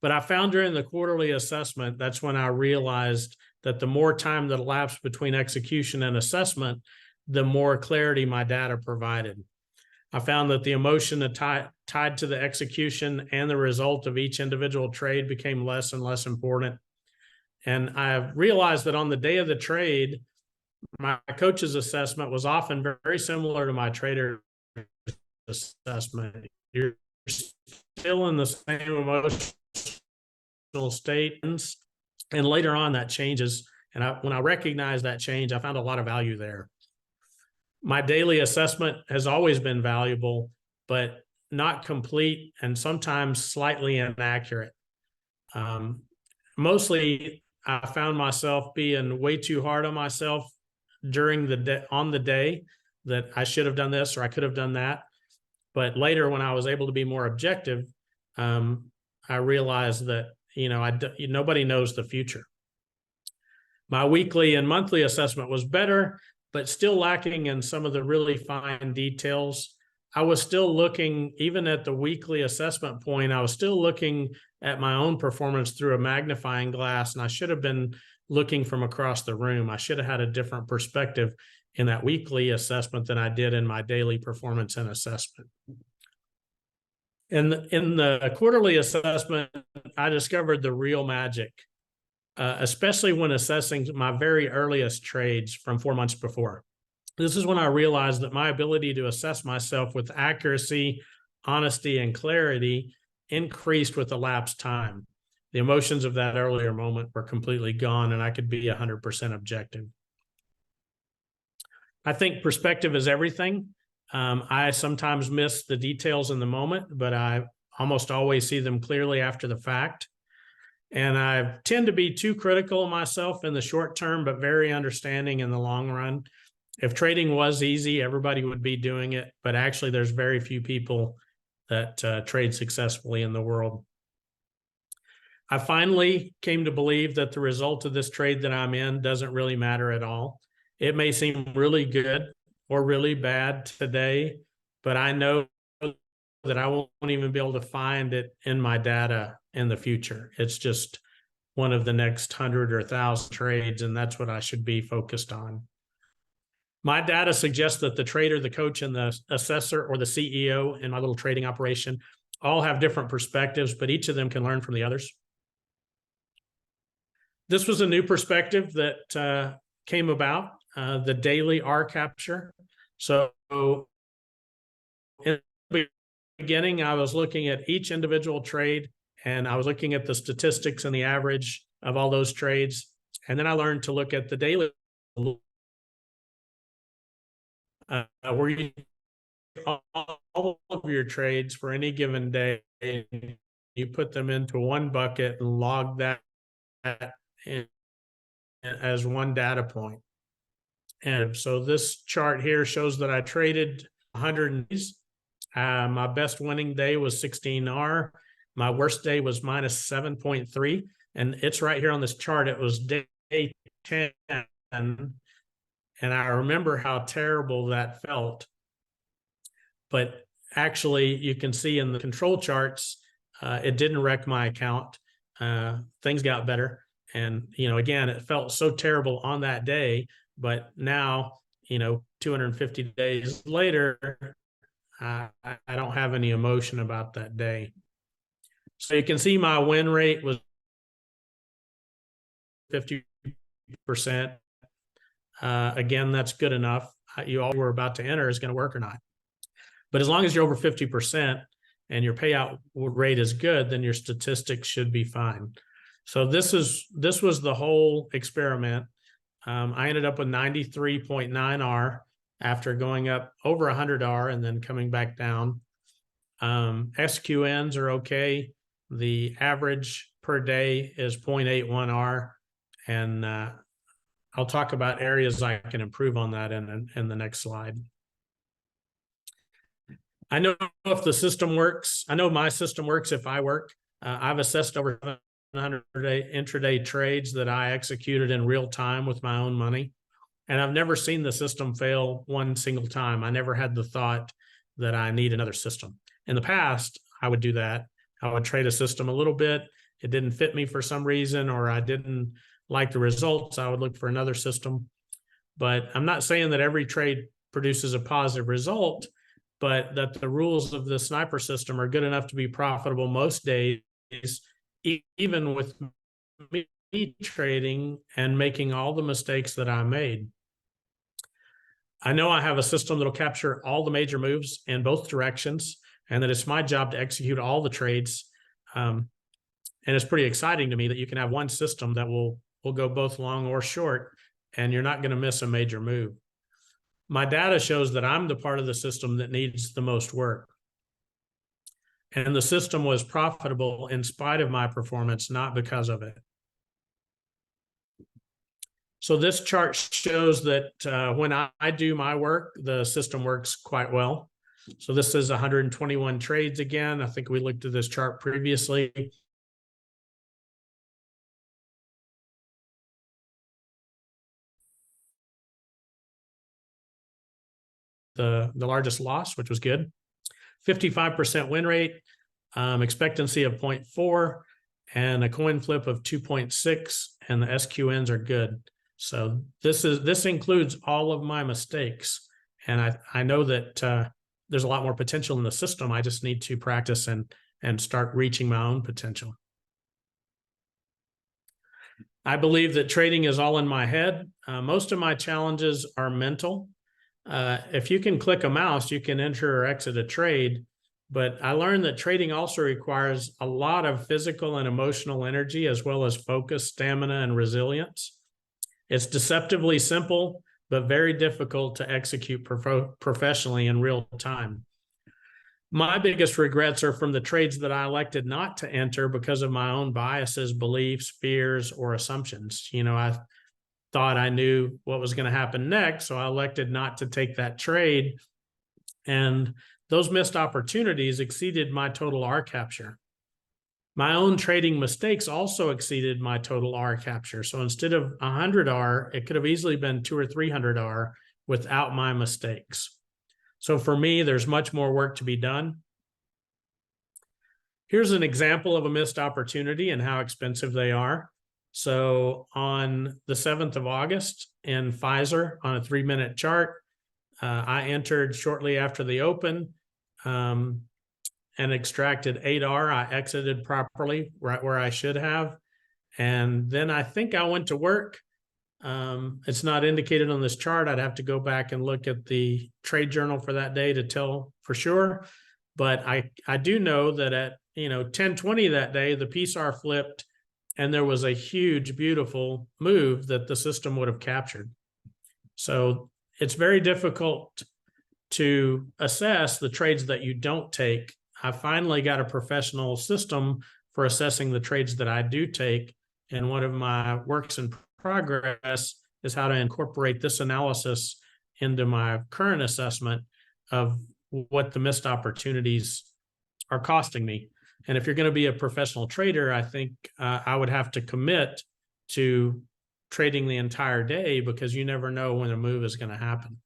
But I found during the quarterly assessment, that's when I realized that the more time that elapsed between execution and assessment, the more clarity my data provided. I found that the emotion tied to the execution and the result of each individual trade became less and less important. And I realized that on the day of the trade, my coach's assessment was often very similar to my trader assessment. You're still in the same emotional state, and later on that changes. And when I recognized that change, I found a lot of value there. My daily assessment has always been valuable, but not complete and sometimes slightly inaccurate. Mostly, I found myself being way too hard on myself during the day, on the day, that I should have done this or I could have done that. But later, when I was able to be more objective, I realized that nobody knows the future. My weekly and monthly assessment was better, but still lacking in some of the really fine details. I was still looking, even at the weekly assessment point, I was still looking at my own performance through a magnifying glass, and I should have been looking from across the room. I should have had a different perspective. in that weekly assessment than I did in my daily performance and assessment. In the quarterly assessment, I discovered the real magic, especially when assessing my very earliest trades from 4 months before. This is when I realized that my ability to assess myself with accuracy, honesty, and clarity increased with elapsed time. The emotions of that earlier moment were completely gone, and I could be 100% objective. I think perspective is everything. I sometimes miss the details in the moment, but I almost always see them clearly after the fact. And I tend to be too critical of myself in the short term, but very understanding in the long run. If trading was easy, everybody would be doing it, but actually there's very few people that trade successfully in the world. I finally came to believe that the result of this trade that I'm in doesn't really matter at all. It may seem really good or really bad today, but I know that I won't even be able to find it in my data in the future. It's just one of the next 100 or 1,000 trades, and that's what I should be focused on. My data suggests that the trader, the coach, and the assessor or the CEO in my little trading operation all have different perspectives, but each of them can learn from the others. This was a new perspective that came about, the daily R capture. So in the beginning, I was looking at each individual trade, and I was looking at the statistics and the average of all those trades. And then I learned to look at the daily, where you all of your trades for any given day, you put them into one bucket and log that in as one data point. And so this chart here shows that I traded 100 days. My best winning day was 16R. My worst day was minus 7.3. And it's right here on this chart. It was day 10. And I remember how terrible that felt. But actually, you can see in the control charts, it didn't wreck my account. Things got better. And, again, it felt so terrible on that day. But now, 250 days later, I don't have any emotion about that day. So you can see my win rate was 50%. Again, that's good enough. You all were about to enter is going to work or not. But as long as you're over 50% and your payout rate is good, then your statistics should be fine. So this was the whole experiment. I ended up with 93.9 R after going up over 100 R and then coming back down. SQNs are okay. The average per day is 0.81 R, and I'll talk about areas I can improve on that in the next slide. I know if the system works. I know my system works if I work. I've assessed over 700 intraday trades that I executed in real time with my own money. And I've never seen the system fail one single time. I never had the thought that I need another system. In the past, I would do that. I would trade a system a little bit. It didn't fit me for some reason, or I didn't like the results. I would look for another system. But I'm not saying that every trade produces a positive result, but that the rules of the sniper system are good enough to be profitable most days, even with me trading and making all the mistakes that I made. I know I have a system that'll capture all the major moves in both directions, and that it's my job to execute all the trades. And it's pretty exciting to me that you can have one system that will go both long or short, and you're not going to miss a major move. My data shows that I'm the part of the system that needs the most work. And the system was profitable in spite of my performance, not because of it. So this chart shows that when I do my work, the system works quite well. So this is 121 trades again. I think we looked at this chart previously. The largest loss, which was good. 55% win rate, expectancy of 0.4, and a coin flip of 2.6, and the SQNs are good. So this includes all of my mistakes. And I know that there's a lot more potential in the system. I just need to practice and start reaching my own potential. I believe that trading is all in my head. Most of my challenges are mental. If you can click a mouse, you can enter or exit a trade. But I learned that trading also requires a lot of physical and emotional energy, as well as focus, stamina, and resilience. It's deceptively simple, but very difficult to execute professionally in real time. My biggest regrets are from the trades that I elected not to enter because of my own biases, beliefs, fears, or assumptions. I thought I knew what was going to happen next, so I elected not to take that trade. And those missed opportunities exceeded my total R capture. My own trading mistakes also exceeded my total R capture. So instead of 100 R, it could have easily been 200 or 300 R without my mistakes. So for me, there's much more work to be done. Here's an example of a missed opportunity and how expensive they are. So on the 7th of August in Pfizer on a 3-minute chart, I entered shortly after the open and extracted 8R. I exited properly right where I should have. And then I think I went to work. It's not indicated on this chart. I'd have to go back and look at the trade journal for that day to tell for sure. But I do know that at 10:20 that day, the PSAR flipped and there was a huge, beautiful move that the system would have captured. So it's very difficult to assess the trades that you don't take. I finally got a professional system for assessing the trades that I do take. And one of my works in progress is how to incorporate this analysis into my current assessment of what the missed opportunities are costing me. And if you're going to be a professional trader, I think I would have to commit to trading the entire day, because you never know when a move is going to happen.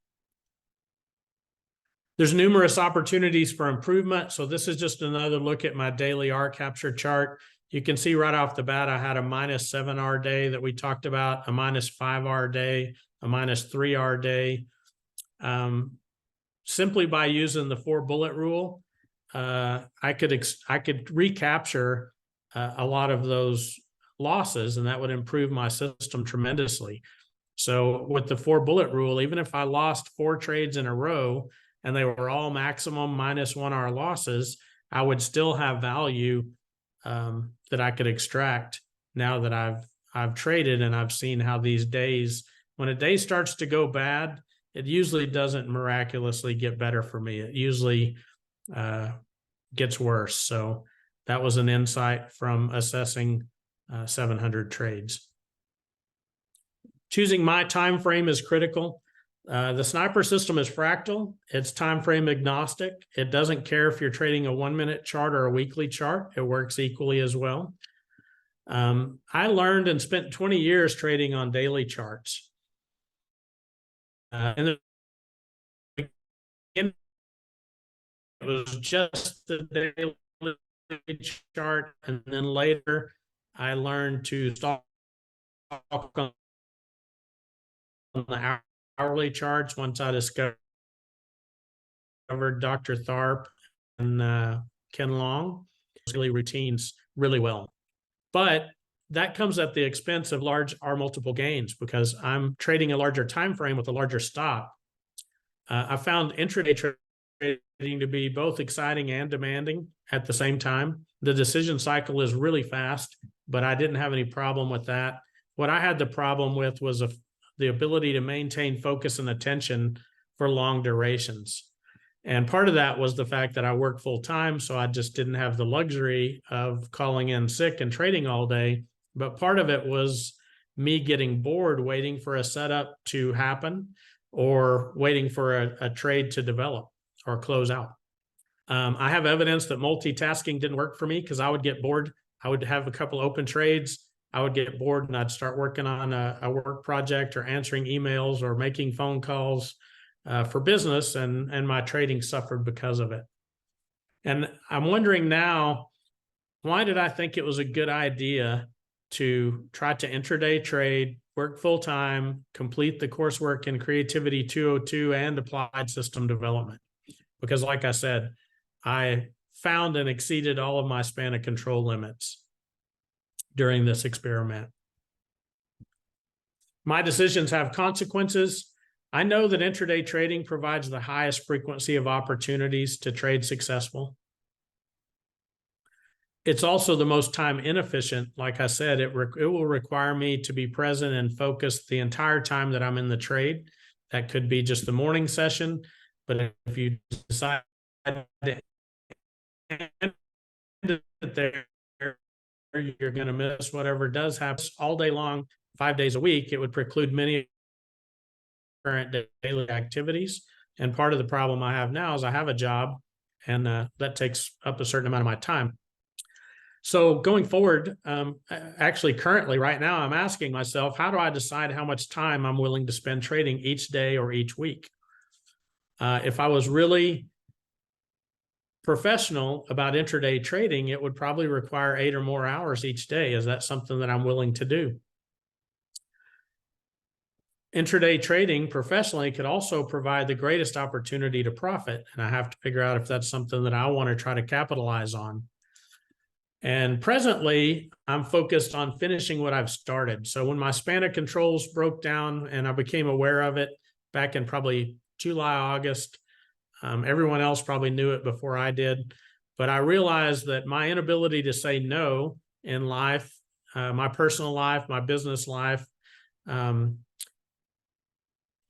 There's numerous opportunities for improvement. So this is just another look at my daily R capture chart. You can see right off the bat, I had a -7R day that we talked about, a -5R day, a -3R day. Simply by using the 4-bullet rule, I could recapture a lot of those losses, and that would improve my system tremendously. So with the 4-bullet rule, even if I lost 4 trades in a row and they were all maximum -1R losses, I would still have value that I could extract now that I've traded, and I've seen how these days, when a day starts to go bad, it usually doesn't miraculously get better for me. It usually gets worse. So that was an insight from assessing 700 trades. Choosing my time frame is critical. The sniper system is fractal. It's time frame agnostic. It doesn't care if you're trading a 1-minute chart or a weekly chart. It works equally as well. I learned and spent 20 years trading on daily charts. In the beginning, it was just the daily chart, and then later I learned to stock on the hourly charts once I discovered Dr. Tharp and Ken Long. Really routines really well. But that comes at the expense of large R multiple gains, because I'm trading a larger time frame with a larger stop. I found intraday trading to be both exciting and demanding at the same time. The decision cycle is really fast, but I didn't have any problem with that. What I had the problem with was the ability to maintain focus and attention for long durations. And part of that was the fact that I work full time, so I just didn't have the luxury of calling in sick and trading all day. But part of it was me getting bored waiting for a setup to happen, or waiting for a trade to develop or close out. I have evidence that multitasking didn't work for me, because I would get bored. I would have a couple open trades. I would get bored and I'd start working on a work project or answering emails or making phone calls for business, and my trading suffered because of it. And I'm wondering now, why did I think it was a good idea to try to intraday trade, work full-time, complete the coursework in Creativity 202 and Applied System Development. Because like I said, I found and exceeded all of my span of control limits during this experiment. My decisions have consequences. I know that intraday trading provides the highest frequency of opportunities to trade successful. It's also the most time inefficient. Like I said, it will require me to be present and focused the entire time that I'm in the trade. That could be just the morning session, but if you decide to end it there, you're going to miss whatever does happen all day long, 5 days a week. It would preclude many current daily activities. And part of the problem I have now is I have a job, and that takes up a certain amount of my time. So going forward, actually currently right now, I'm asking myself, how do I decide how much time I'm willing to spend trading each day or each week? If I was really professional about intraday trading, it would probably require 8 or more hours each day. Is that something that I'm willing to do? Intraday trading professionally could also provide the greatest opportunity to profit, and I have to figure out if that's something that I want to try to capitalize on. And presently, I'm focused on finishing what I've started. So when my span of controls broke down and I became aware of it back in probably July, August, everyone else probably knew it before I did, but I realized that my inability to say no in life, my personal life, my business life,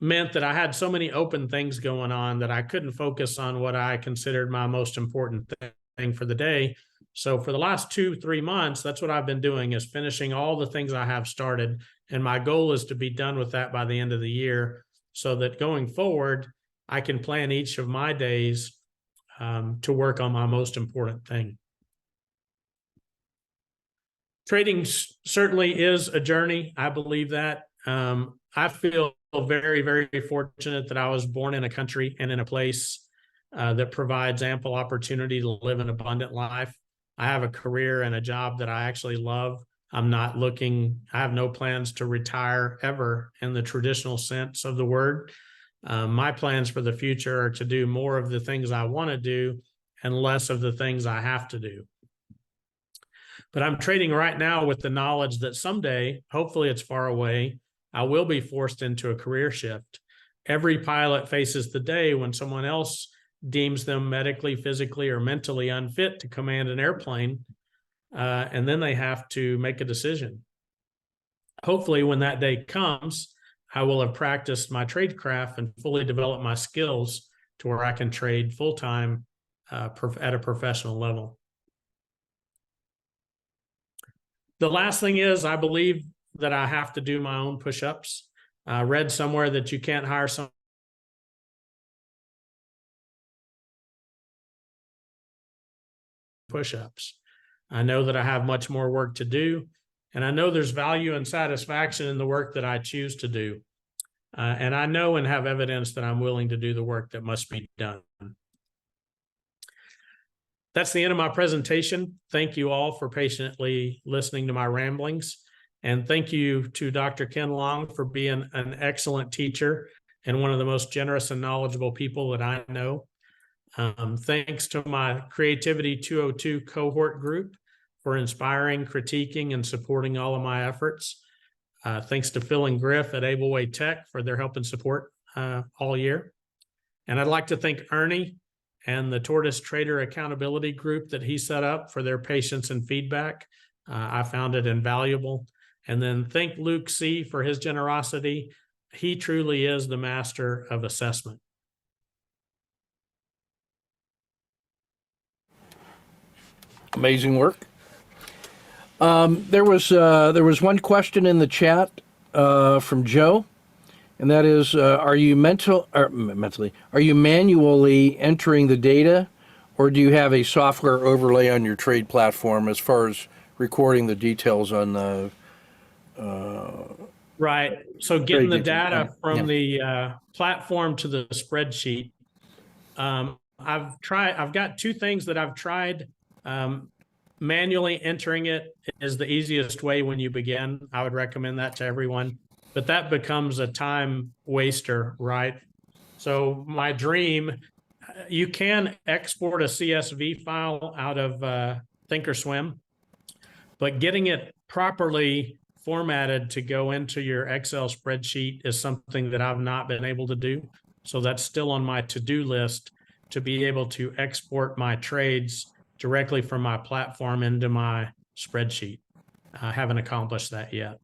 meant that I had so many open things going on that I couldn't focus on what I considered my most important thing for the day. So for the last 2-3 months, that's what I've been doing, is finishing all the things I have started. And my goal is to be done with that by the end of the year, so that going forward, I can plan each of my days to work on my most important thing. Trading certainly is a journey. I believe that. I feel very, very fortunate that I was born in a country and in a place that provides ample opportunity to live an abundant life. I have a career and a job that I actually love. I'm not looking, I have no plans to retire ever in the traditional sense of the word. My plans for the future are to do more of the things I want to do and less of the things I have to do. But I'm trading right now with the knowledge that someday, hopefully it's far away, I will be forced into a career shift. Every pilot faces the day when someone else deems them medically, physically, or mentally unfit to command an airplane, and then they have to make a decision. Hopefully, when that day comes, I will have practiced my trade craft and fully developed my skills to where I can trade full-time at a professional level. The last thing is, I believe that I have to do my own push-ups. I read somewhere that you can't hire some push-ups. I know that I have much more work to do, and I know there's value and satisfaction in the work that I choose to do. And I know and have evidence that I'm willing to do the work that must be done. That's the end of my presentation. Thank you all for patiently listening to my ramblings. And thank you to Dr. Ken Long for being an excellent teacher and one of the most generous and knowledgeable people that I know. Thanks to my Creativity 202 cohort group for inspiring, critiquing, and supporting all of my efforts. Thanks to Phil and Griff at Ableway Tech for their help and support all year. And I'd like to thank Ernie and the Tortoise Trader Accountability Group that he set up for their patience and feedback. I found it invaluable. And then thank Luke C. for his generosity. He truly is the master of assessment. Amazing work. There was one question in the chat from Joe, and that is, are you manually entering the data, or do you have a software overlay on your trade platform as far as recording the details on the right? So getting the data from the platform to the manually entering it is the easiest way when you begin. I would recommend that to everyone, but that becomes a time waster, right? So my dream, you can export a CSV file out of Thinkorswim, but getting it properly formatted to go into your Excel spreadsheet is something that I've not been able to do. So that's still on my to-do list, to be able to export my trades directly from my platform into my spreadsheet. I haven't accomplished that yet.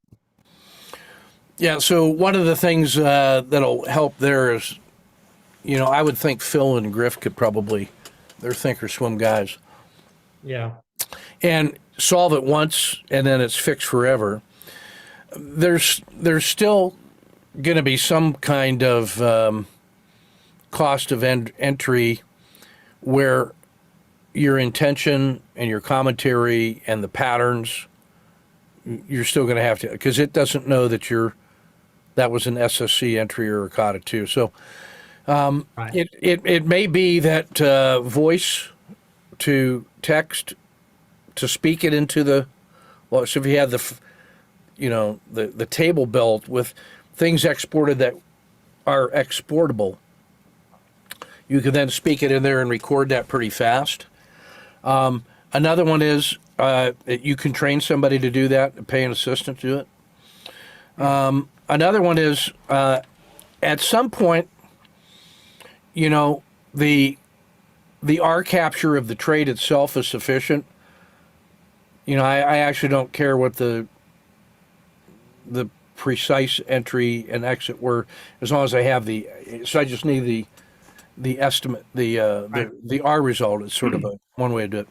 Yeah, so one of the things that'll help there is, I would think Phil and Griff could probably, they're Thinkorswim guys, Yeah. and solve it once and then it's fixed forever. There's still going to be some kind of cost of entry where your intention and your commentary and the patterns, you're still going to have to, because it doesn't know that that was an SSC entry or a COTA 2. So Right. it may be that voice to text to speak it into so if you have the table built with things exported that are exportable, you can then speak it in there and record that pretty fast. Another one is you can train somebody to do that and pay an assistant to do it. Another one is at some point, the R capture of the trade itself is sufficient. I actually don't care what the precise entry and exit were, as long as I have so I just need the estimate, the R result is sort of one way to do it.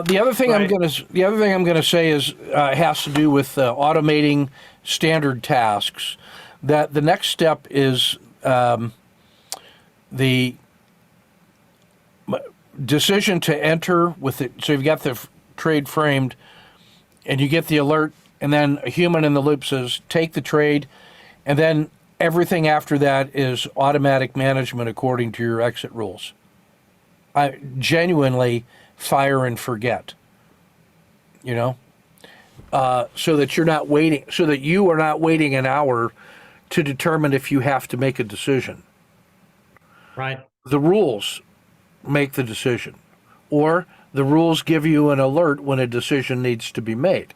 The other thing I'm gonna say is has to do with automating standard tasks. That the next step is the decision to enter with it. So you've got the trade framed, and you get the alert, and then a human in the loop says take the trade, and then everything after that is automatic management according to your exit rules. I genuinely fire and forget, so that you're not waiting, so that you are not waiting an hour to determine if you have to make a decision. Right. The rules make the decision, or the rules give you an alert when a decision needs to be made.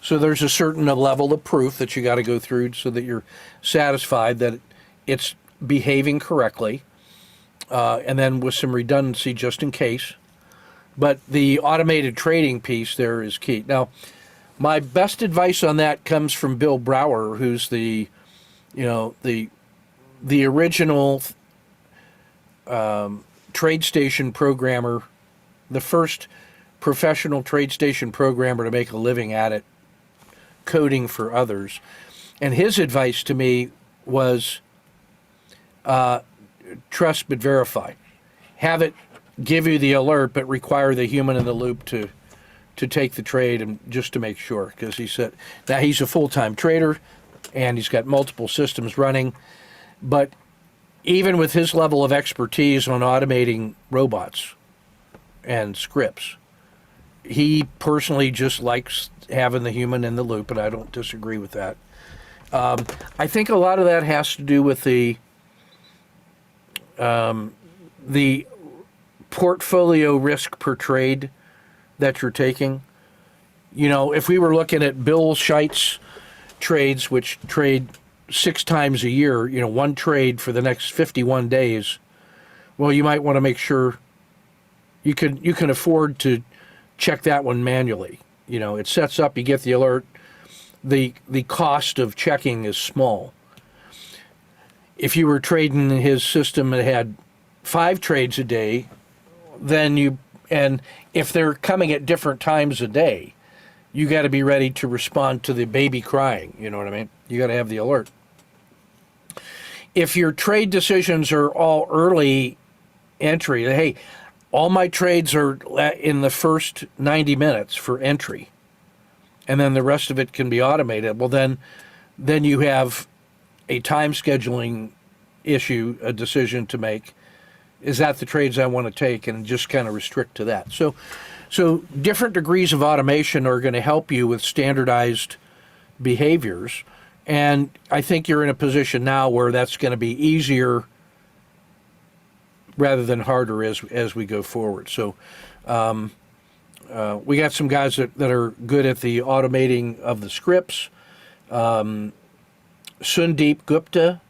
So there's a certain level of proof that you got to go through so that you're satisfied that it's behaving correctly, and then with some redundancy just in case. But the automated trading piece there is key. Now, my best advice on that comes from Bill Brower, who's the original TradeStation programmer, the first professional TradeStation programmer to make a living at it, coding for others. And his advice to me was trust but verify. Have it give you the alert, but require the human in the loop to take the trade, and just to make sure, because he said now he's a full-time trader and he's got multiple systems running, but even with his level of expertise on automating robots and scripts, he personally just likes having the human in the loop, and I don't disagree with that. I think a lot of that has to do with the portfolio risk per trade that you're taking. If we were looking at Bill Scheit's trades, which trade 6 times a year, one trade for the next 51 days, well, you might want to make sure you can afford to check that one manually. It sets up, you get the alert. The cost of checking is small. If you were trading in his system that had 5 trades a day, and if they're coming at different times a day, you got to be ready to respond to the baby crying. You know what I mean? You got to have the alert. If your trade decisions are all early entry, hey, all my trades are in the first 90 minutes for entry, and then the rest of it can be automated. Well, then you have a time scheduling issue, a decision to make. Is that the trades I want to take, and just kind of restrict to that. So So different degrees of automation are going to help you with standardized behaviors. And I think you're in a position now where that's going to be easier rather than harder as we go forward. So we got some guys that are good at the automating of the scripts. Sundeep Gupta,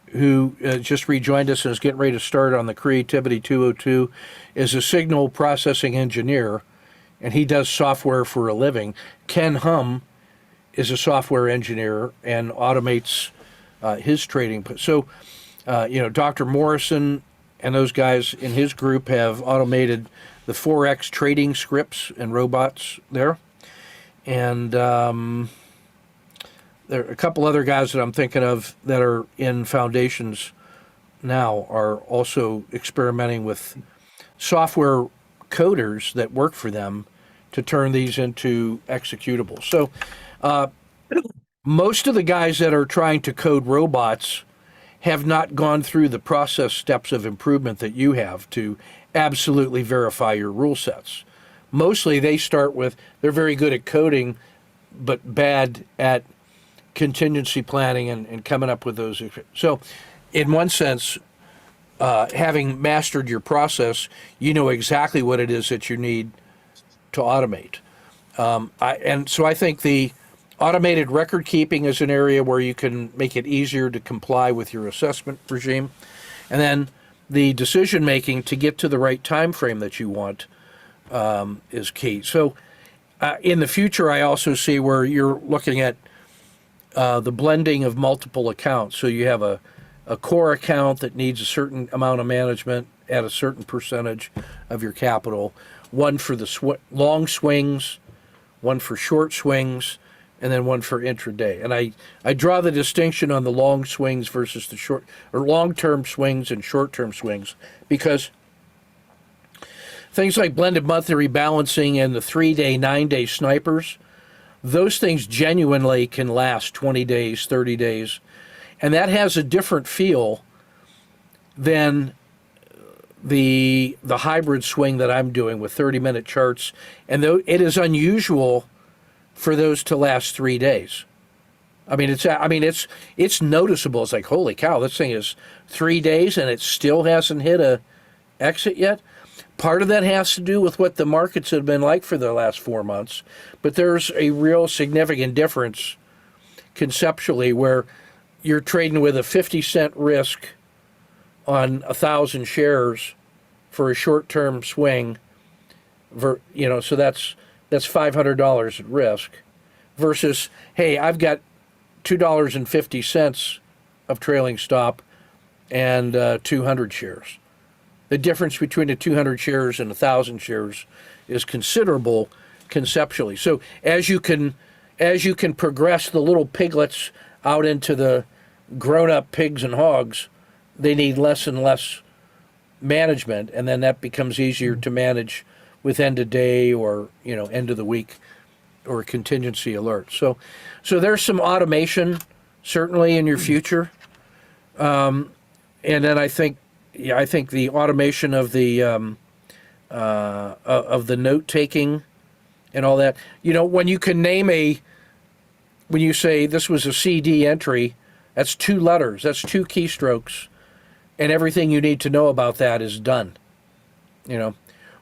who just rejoined us and is getting ready to start on the Creativity 202, is a signal processing engineer, and he does software for a living. Ken Hum is a software engineer and automates his trading. So, Dr. Morrison and those guys in his group have automated the forex trading scripts and robots there. And there are a couple other guys that I'm thinking of that are in foundations now are also experimenting with software coders that work for them to turn these into executables. So most of the guys that are trying to code robots have not gone through the process steps of improvement that you have to absolutely verify your rule sets. Mostly they start with, they're very good at coding, but bad at contingency planning and coming up with those. So in one sense, having mastered your process, you know exactly what it is that you need to automate. So I think the automated record keeping is an area where you can make it easier to comply with your assessment regime. And then the decision making to get to the right time frame that you want is key. So in the future, I also see where you're looking at the blending of multiple accounts. So you have a core account that needs a certain amount of management at a certain percentage of your capital, one for the long swings, one for short swings, and then one for intraday. And I draw the distinction on the long swings versus the short or long-term swings and short-term swings, because things like blended monthly rebalancing and the 3-day, 9-day snipers, those things genuinely can last 20 days, 30 days. And that has a different feel than the hybrid swing that I'm doing with 30-minute charts. And though it is unusual for those to last 3 days. It's noticeable. It's like, holy cow, this thing is 3 days and it still hasn't hit a exit yet. Part of that has to do with what the markets have been like for the last 4 months, but there's a real significant difference conceptually where you're trading with a 50-cent risk on 1,000 shares for a short-term swing, so that's $500 at risk, versus, hey, I've got $2.50 of trailing stop and 200 shares. The difference between the 200 shares and 1,000 shares is considerable conceptually. So as you can progress the little piglets out into the grown-up pigs and hogs, they need less and less management, and then that becomes easier to manage with end of day or end of the week or contingency alert. So there's some automation certainly in your future, and then I think the automation of the note taking and all that. When you can when you say this was a CD entry, that's 2 letters, that's 2 keystrokes, and everything you need to know about that is done.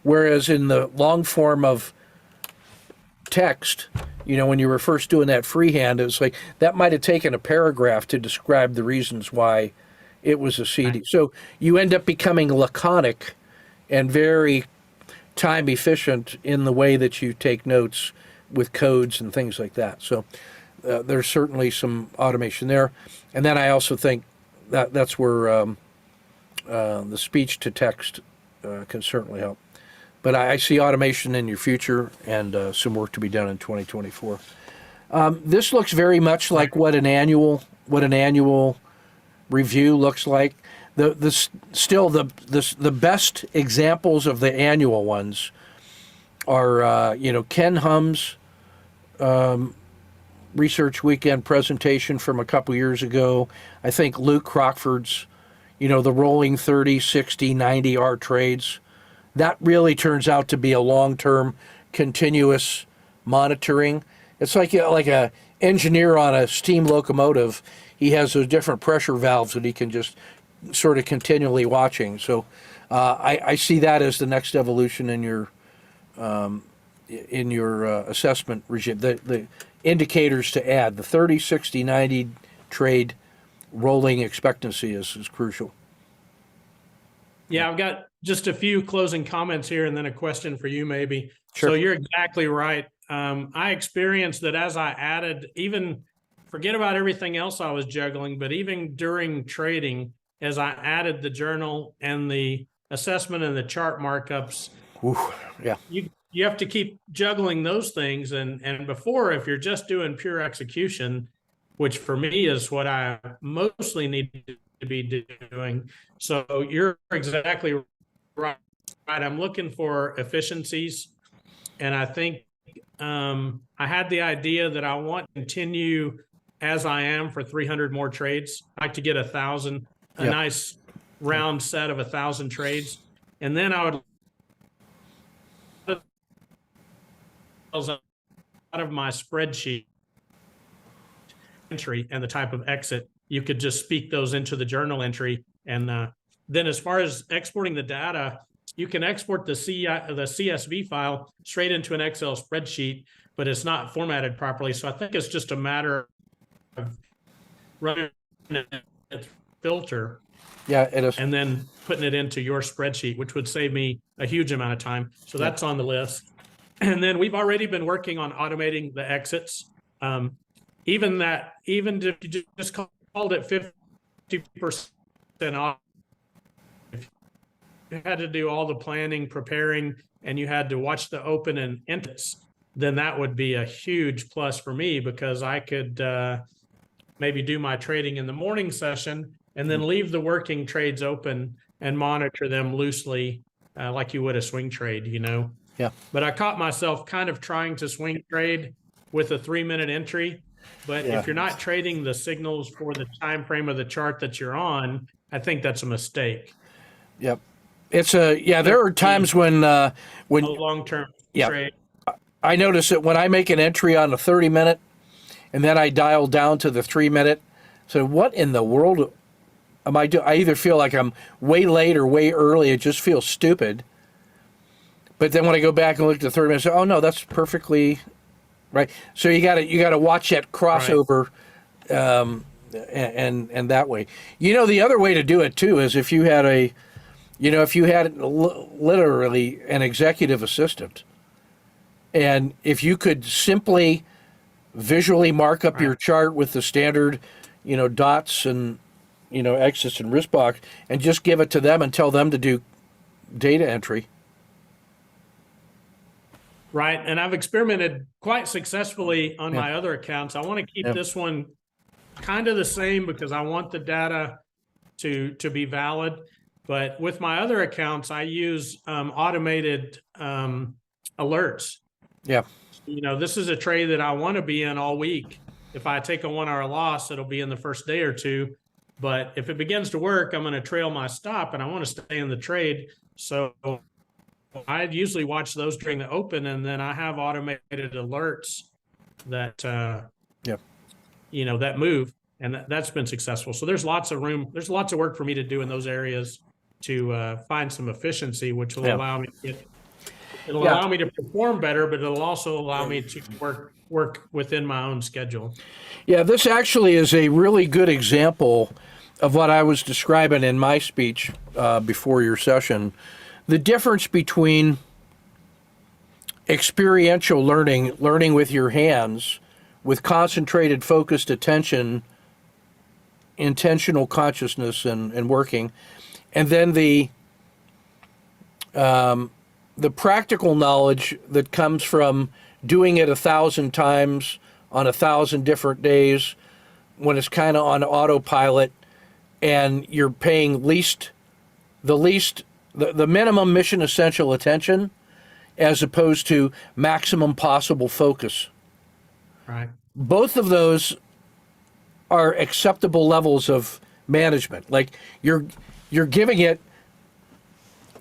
Whereas in the long form of text, when you were first doing that freehand, it was like that might have taken a paragraph to describe the reasons why it was a CD. Right. So you end up becoming laconic and very time efficient in the way that you take notes with codes and things like that. So there's certainly some automation there. And then I also think that's where the speech to text can certainly help. But I see automation in your future and some work to be done in 2024. This looks very much like what an annual review looks like. The best examples of the annual ones are Ken Hum's Research Weekend presentation from a couple years ago. I think Luke Crockford's, the rolling 30, 60, 90 R trades that really turns out to be a long-term continuous monitoring. It's like a engineer on a steam locomotive. He has those different pressure valves that he can just sort of continually watching. So I see that as the next evolution in your assessment regime. The indicators to add, the 30, 60, 90 trade rolling expectancy is crucial. Yeah, I've got just a few closing comments here and then a question for you maybe. Sure. So you're exactly right. I experienced that as I added, even forget about everything else I was juggling, but even during trading, as I added the journal and the assessment and the chart markups, Ooh, yeah. You have to keep juggling those things. And before, if you're just doing pure execution, which for me is what I mostly need to be doing. So you're exactly right. I'm looking for efficiencies. And I think I had the idea that I want to continue as I am for 300 more trades. I like to get 1,000, a nice round set of 1,000 trades. And then I would out of my spreadsheet entry and the type of exit, you could just speak those into the journal entry. And then as far as exporting the data, you can export the CSV file straight into an Excel spreadsheet, but it's not formatted properly. So I think it's just a matter of running a filter. Yeah, it is. And then putting it into your spreadsheet, which would save me a huge amount of time. So that's on the list. And then we've already been working on automating the exits. Even if you just called it 50% off, if you had to do all the planning, preparing, and you had to watch the open and enters, then that would be a huge plus for me, because I could maybe do my trading in the morning session and then leave the working trades open and monitor them loosely, like you would a swing trade, Yeah. But I caught myself kind of trying to swing trade with a 3-minute entry. But if you're not trading the signals for the time frame of the chart that you're on, I think that's a mistake. Yep. There are times when A long-term trade. I notice that when I make an entry on a 30-minute and then I dial down to the 3-minute, so what in the world am I doing? I either feel like I'm way late or way early. It just feels stupid. But then when I go back and look at the 30 minutes, oh no, that's perfectly right. So you got to watch that crossover, and that way. The other way to do it too is if you had literally an executive assistant, and if you could simply visually mark up your chart with the standard, dots and exits and risk box, and just give it to them and tell them to do data entry. Right. And I've experimented quite successfully on my other accounts. I want to keep this one kind of the same because I want the data to be valid. But with my other accounts, I use automated alerts. Yeah. This is a trade that I want to be in all week. If I take a 1-hour loss, it'll be in the first day or two. But if it begins to work, I'm going to trail my stop and I want to stay in the trade. So I usually watch those during the open, and then I have automated alerts that, that move, and that's been successful. So there's lots of room. There's lots of work for me to do in those areas to find some efficiency, which will allow me to allow me to perform better, but it'll also allow me to work within my own schedule. Yeah, this actually is a really good example of what I was describing in my speech before your session. The difference between experiential learning with your hands, with concentrated, focused attention, intentional consciousness and working, and then the practical knowledge that comes from doing it 1,000 times on 1,000 different days when it's kind of on autopilot and you're paying the minimum mission essential attention as opposed to maximum possible focus. Right. Both of those are acceptable levels of management. Like you're giving it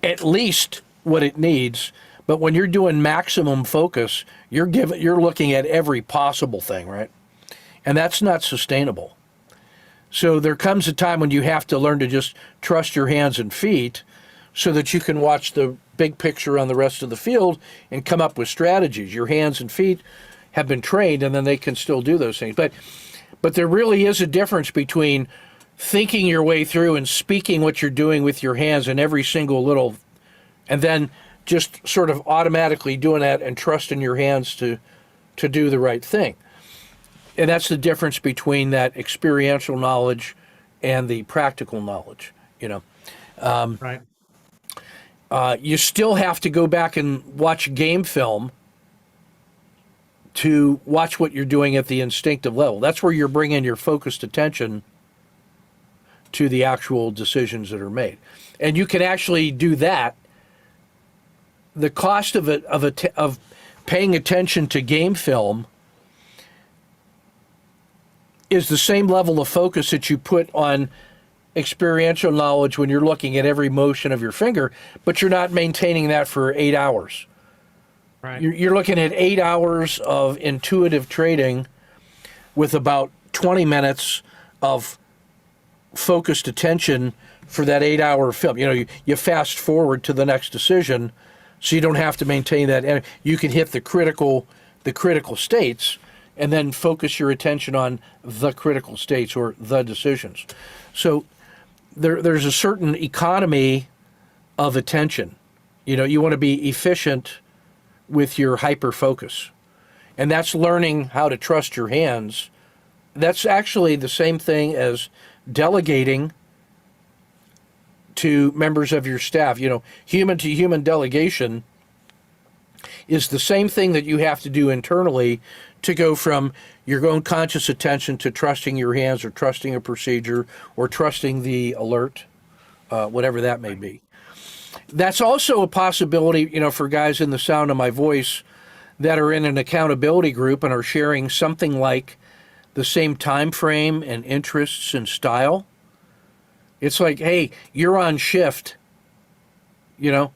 at least what it needs. But when you're doing maximum focus, you're looking at every possible thing, right? And that's not sustainable. So there comes a time when you have to learn to just trust your hands and feet so that you can watch the big picture on the rest of the field and come up with strategies. Your hands and feet have been trained, and then they can still do those things. But there really is a difference between thinking your way through and speaking what you're doing with your hands in every single little, and then just sort of automatically doing that and trusting your hands to do the right thing. And that's the difference between that experiential knowledge and the practical knowledge, you know. Right. You still have to go back and watch game film to watch what you're doing at the instinctive level. That's where you're bringing your focused attention to the actual decisions that are made. And you can actually do that. The cost of paying attention to game film is the same level of focus that you put on experiential knowledge when you're looking at every motion of your finger, but you're not maintaining that for 8 hours. Right. You're looking at 8 hours of intuitive trading with about 20 minutes of focused attention for that 8-hour film. You know, you fast forward to the next decision, so you don't have to maintain that. You can hit the critical states and then focus your attention on the critical states or the decisions. So there's a certain economy of attention. You know, you want to be efficient with your hyper focus. And that's learning how to trust your hands. That's actually the same thing as delegating to members of your staff. You know, human to human delegation is the same thing that you have to do internally to go from your own conscious attention to trusting your hands or trusting a procedure or trusting the alert, whatever that may be. That's also a possibility, you know, for guys in the sound of my voice that are in an accountability group and are sharing something like the same time frame and interests and style. It's like, hey, you're on shift, you know,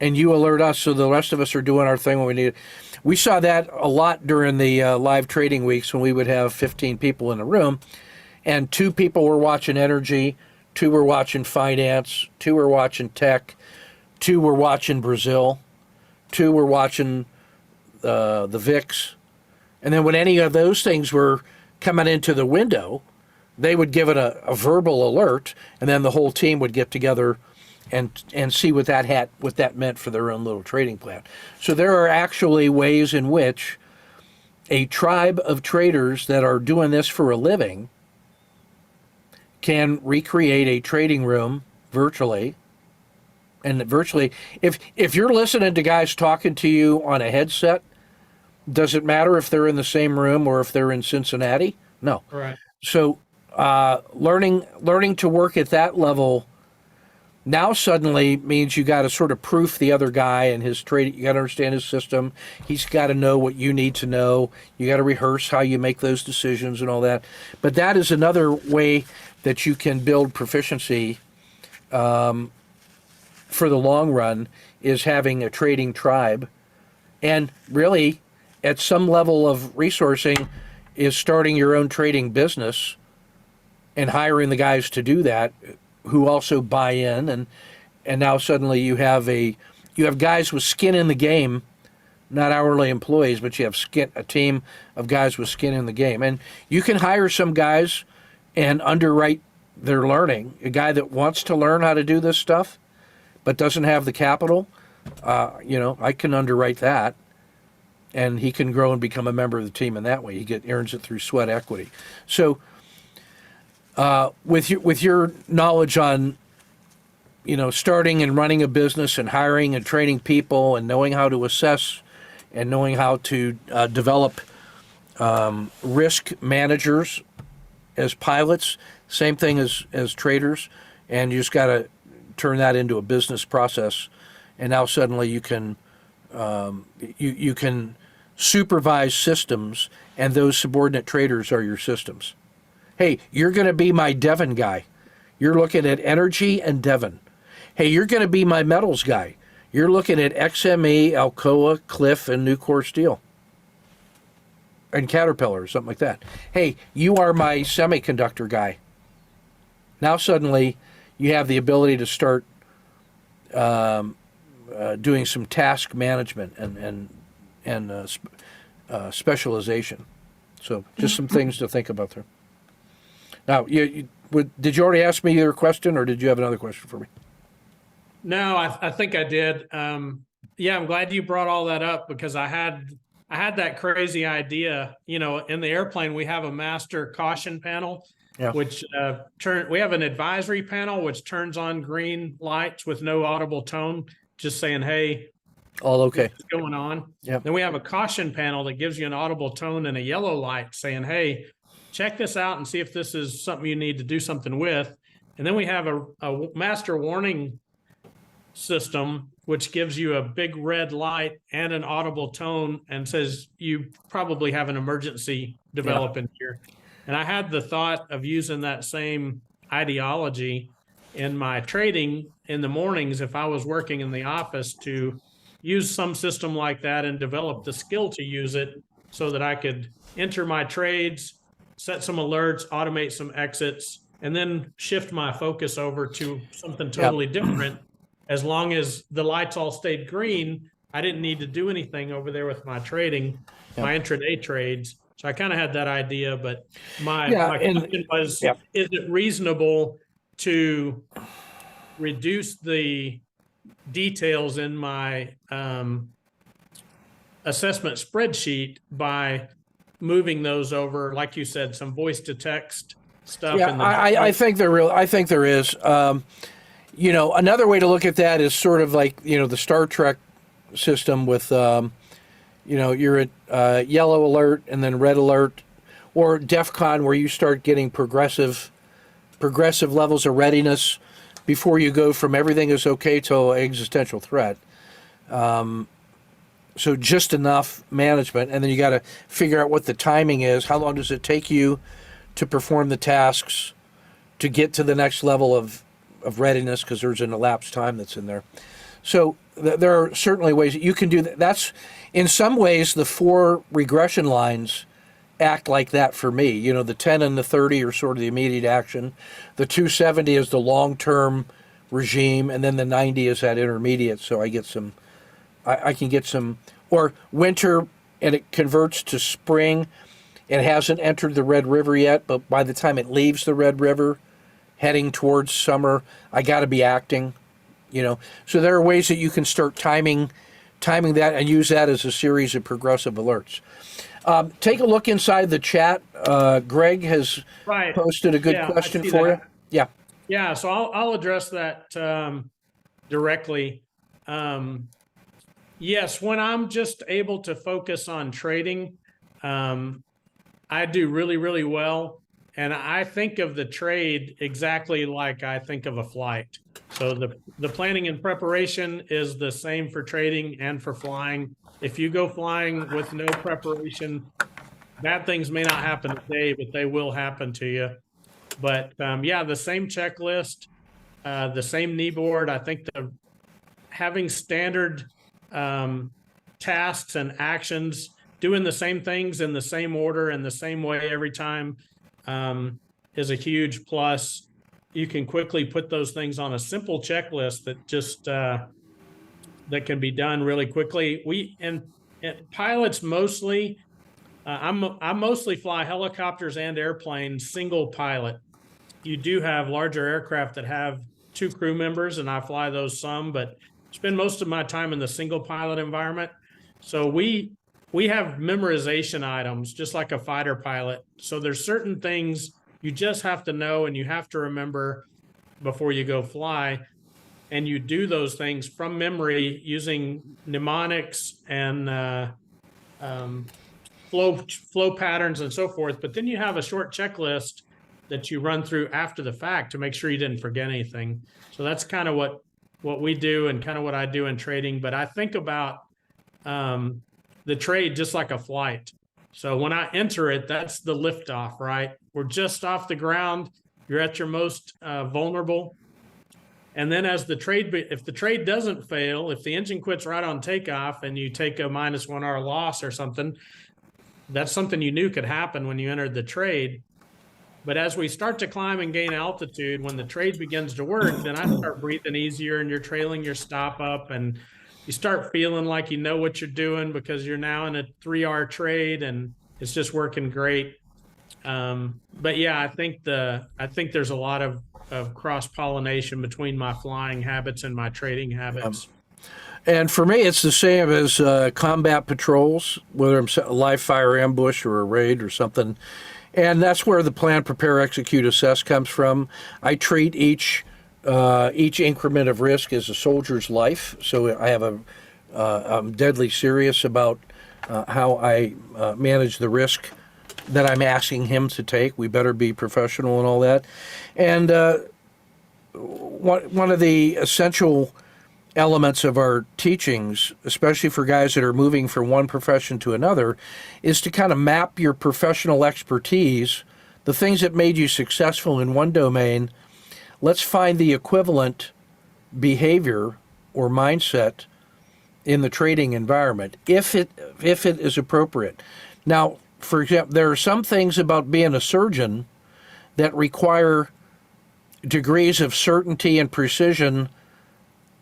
and you alert us so the rest of us are doing our thing when we need it. We saw that a lot during the live trading weeks when we would have 15 people in the room, and 2 people were watching energy, 2 were watching finance, 2 were watching tech, 2 were watching Brazil, 2 were watching the VIX. And then when any of those things were coming into the window, they would give it a verbal alert, and then the whole team would get together and see what that meant for their own little trading plan. So there are actually ways in which a tribe of traders that are doing this for a living can recreate a trading room virtually. And virtually, if you're listening to guys talking to you on a headset, does it matter if they're in the same room or if they're in Cincinnati? No. Right. So learning to work at that level now suddenly means you got to sort of proof the other guy and his trade. You got to understand his system. He's got to know what you need to know. You got to rehearse how you make those decisions and all that. But that is another way that you can build proficiency for the long run, is having a trading tribe. And really, at some level of resourcing, is starting your own trading business and hiring the guys to do that, who also buy in, and now suddenly you have guys with skin in the game, not hourly employees, but you have a team of guys with skin in the game. And you can hire some guys and underwrite their learning. A guy that wants to learn how to do this stuff but doesn't have the capital, I can underwrite that, and he can grow and become a member of the team in that way. He earns it through sweat equity. So with your knowledge on, starting and running a business and hiring and training people and knowing how to assess and knowing how to develop risk managers as pilots, same thing as traders, and you just got to turn that into a business process, and now suddenly you can you can supervise systems, and those subordinate traders are your systems. Hey, you're going to be my Devon guy. You're looking at energy and Devon. Hey, you're going to be my metals guy. You're looking at XME, Alcoa, Cliff, and Nucor Steel. And Caterpillar or something like that. Hey, you are my semiconductor guy. Now suddenly you have the ability to start doing some task management and specialization. So just some things to think about there. Now, did you already ask me your question, or did you have another question for me? No, I think I did. Yeah, I'm glad you brought all that up because I had that crazy idea. You know, in the airplane we have a master caution panel, Yeah. which we have an advisory panel which turns on green lights with no audible tone, just saying, "Hey, All okay. what's going on?" Yep. Then we have a caution panel that gives you an audible tone and a yellow light saying, "Hey, check this out and see if this is something you need to do something with." And then we have a master warning system, which gives you a big red light and an audible tone and says you probably have an emergency developing here. And I had the thought of using that same ideology in my trading in the mornings if I was working in the office, to use some system like that and develop the skill to use it so that I could enter my trades, set some alerts, automate some exits, and then shift my focus over to something totally different. As long as the lights all stayed green, I didn't need to do anything over there with my trading, my intraday trades. So I kind of had that idea, but my question was, is it reasonable to reduce the details in my assessment spreadsheet by moving those over, like you said, some voice to text stuff? Yeah, I think there is. You know, another way to look at that is sort of like, you know, the Star Trek system with, you know, you're at yellow alert and then red alert, or DEF CON, where you start getting progressive levels of readiness before you go from everything is okay to existential threat. So just enough management, and then you got to figure out what the timing is. How long does it take you to perform the tasks to get to the next level of readiness, because there's an elapsed time that's in there. So there are certainly ways that you can do that. That's, in some ways, the 4 regression lines act like that for me. You know, the 10 and the 30 are sort of the immediate action. The 270 is the long-term regime, and then the 90 is that intermediate. So I can get some, or winter, and it converts to spring. It hasn't entered the Red River yet, but by the time it leaves the Red River, heading towards summer, I got to be acting, you know. So there are ways that you can start timing that and use that as a series of progressive alerts. Take a look inside the chat. Greg has posted a good question for you. Yeah. Yeah, so I'll address that directly. Yes, when I'm just able to focus on trading, I do really, really well. And I think of the trade exactly like I think of a flight. So the planning and preparation is the same for trading and for flying. If you go flying with no preparation, bad things may not happen today, but they will happen to you. But yeah, the same checklist, the same knee board. I think having standard tasks and actions, doing the same things in the same order and the same way every time, is a huge plus. You can quickly put those things on a simple checklist that just that can be done really quickly. And pilots mostly, I mostly fly helicopters and airplanes single pilot. You do have larger aircraft that have 2 crew members, and I fly those some, but spend most of my time in the single pilot environment. So we have memorization items, just like a fighter pilot. So there's certain things you just have to know and you have to remember before you go fly. And you do those things from memory using mnemonics and flow patterns and so forth. But then you have a short checklist that you run through after the fact to make sure you didn't forget anything. So that's kind of what we do and kind of what I do in trading. But I think about the trade just like a flight. So when I enter it, that's the liftoff, right? We're just off the ground. You're at your most vulnerable. And then as if the trade doesn't fail, if the engine quits right on takeoff and you take a -1 hour loss or something, that's something you knew could happen when you entered the trade. But as we start to climb and gain altitude, when the trade begins to work, then I start breathing easier and you're trailing your stop up and you start feeling like you know what you're doing because you're now in a 3-hour trade and it's just working great. But yeah, I think there's a lot of cross-pollination between my flying habits and my trading habits. And for me, it's the same as combat patrols, whether I'm a live fire ambush or a raid or something. And that's where the plan, prepare, execute, assess comes from. I treat each increment of risk as a soldier's life. So I have I'm deadly serious about how I manage the risk that I'm asking him to take. We better be professional and all that. And one of the essential elements of our teachings, especially for guys that are moving from one profession to another, is to kind of map your professional expertise, the things that made you successful in one domain. Let's find the equivalent behavior or mindset in the trading environment, if it is appropriate. Now, for example, there are some things about being a surgeon that require degrees of certainty and precision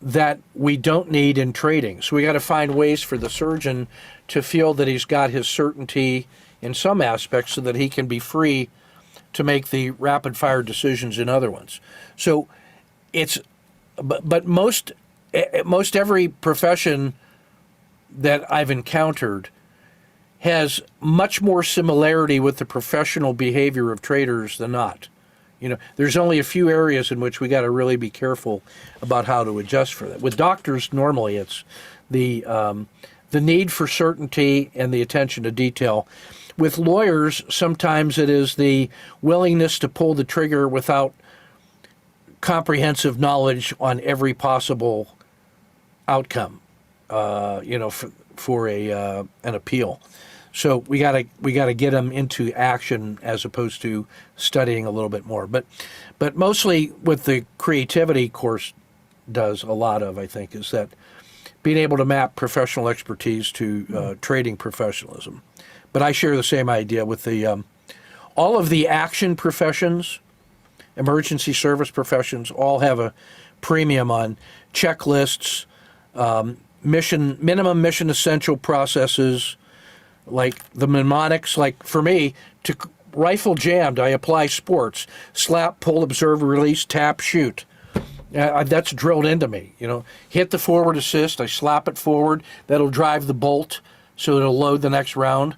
that we don't need in trading. So we got to find ways for the surgeon to feel that he's got his certainty in some aspects so that he can be free to make the rapid fire decisions in other ones. So but most every profession that I've encountered has much more similarity with the professional behavior of traders than not. There's only a few areas in which we got to really be careful about how to adjust for that. With doctors, normally it's the need for certainty and the attention to detail. With lawyers, sometimes it is the willingness to pull the trigger without comprehensive knowledge on every possible outcome, for an appeal. So we got to get them into action as opposed to studying a little bit more. But mostly what the creativity course does a lot of, I think, is that being able to map professional expertise to trading professionalism. But I share the same idea with the all of the action professions, emergency service professions, all have a premium on checklists, minimum mission essential processes, like the mnemonics. Like for me, to rifle jammed, I apply sports: slap, pull, observe, release, tap, shoot. That's drilled into me. Hit the forward assist, I slap it forward. That'll drive the bolt, so it'll load the next round.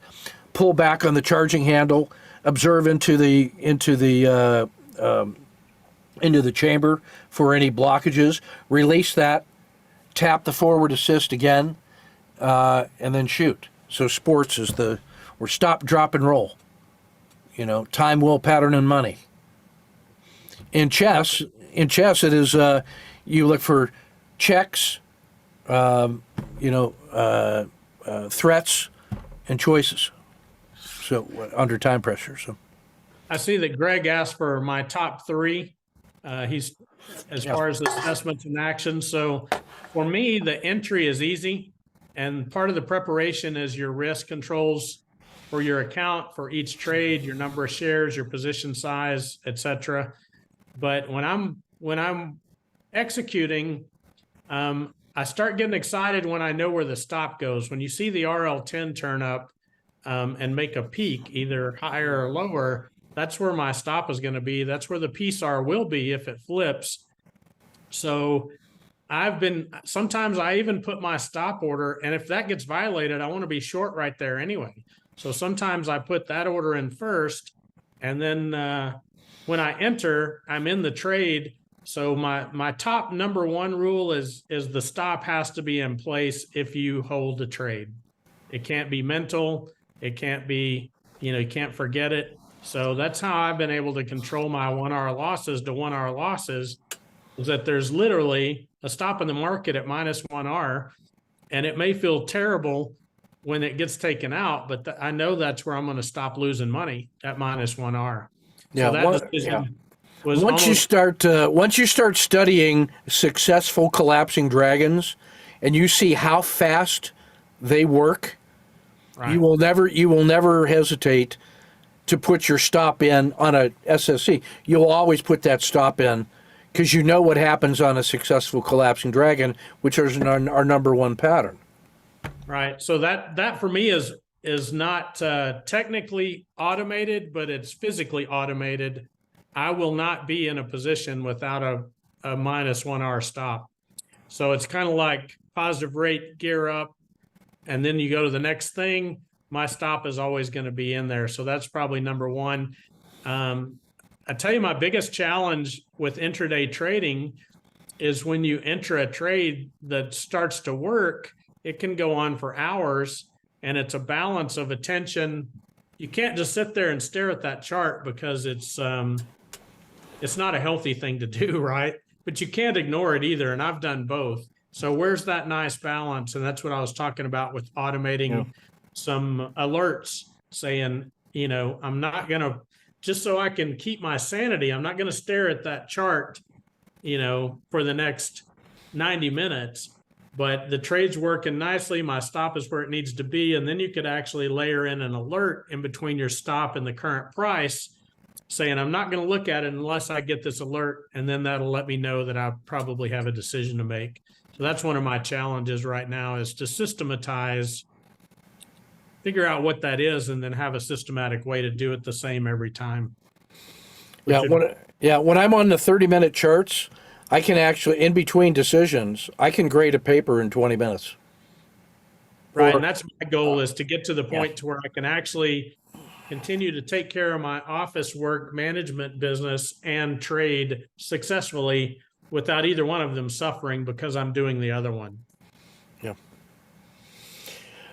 Pull back on the charging handle, observe into the chamber for any blockages. Release that, tap the forward assist again, and then shoot. So sports is or stop, drop, and roll. Time, will, pattern, and money. In chess, it is you look for checks, threats, and choices. So under time pressure. So I see that Greg asked for my top 3. He's as far as assessments and actions. So for me, the entry is easy. And part of the preparation is your risk controls for your account, for each trade, your number of shares, your position size, etc. But when I'm executing, I start getting excited when I know where the stop goes. When you see the RL10 turn up and make a peak, either higher or lower, that's where my stop is going to be. That's where the PSAR will be if it flips. So sometimes I even put my stop order, and if that gets violated, I want to be short right there anyway. So sometimes I put that order in first, and then when I enter, I'm in the trade. So my top number 1 rule is the stop has to be in place if you hold the trade. It can't be mental. It can't be, you can't forget it. So that's how I've been able to control my 1-hour losses to 1-hour losses, is that there's literally a stop in the market at -1 hour, and it may feel terrible when it gets taken out, but I know that's where I'm going to stop losing money at -1 hour. Yeah, So that decision, was Once you start studying successful collapsing dragons, and you see how fast they work, right. you will never hesitate to put your stop in on a SSC. You'll always put that stop in because you know what happens on a successful collapsing dragon, which is our number one pattern. Right. So that for me is not technically automated, but it's physically automated. I will not be in a position without a -1 hour stop. So it's kind of like positive rate, gear up, and then you go to the next thing. My stop is always going to be in there. So that's probably number one. I tell you, my biggest challenge with intraday trading is when you enter a trade that starts to work, it can go on for hours, and it's a balance of attention. You can't just sit there and stare at that chart because it's not a healthy thing to do, right? But you can't ignore it either, and I've done both. So where's that nice balance? And that's what I was talking about with automating some alerts, saying, I'm not going to, just so I can keep my sanity, I'm not going to stare at that chart, for the next 90 minutes. But the trade's working nicely. My stop is where it needs to be. And then you could actually layer in an alert in between your stop and the current price, saying, I'm not going to look at it unless I get this alert. And then that'll let me know that I probably have a decision to make. So that's one of my challenges right now, is to systematize, figure out what that is, and then have a systematic way to do it the same every time. When I'm on the 30-minute charts, I can actually, in between decisions, I can grade a paper in 20 minutes. Right, and that's my goal, is to get to the point to where I can actually continue to take care of my office work management business and trade successfully without either one of them suffering because I'm doing the other one. Yeah.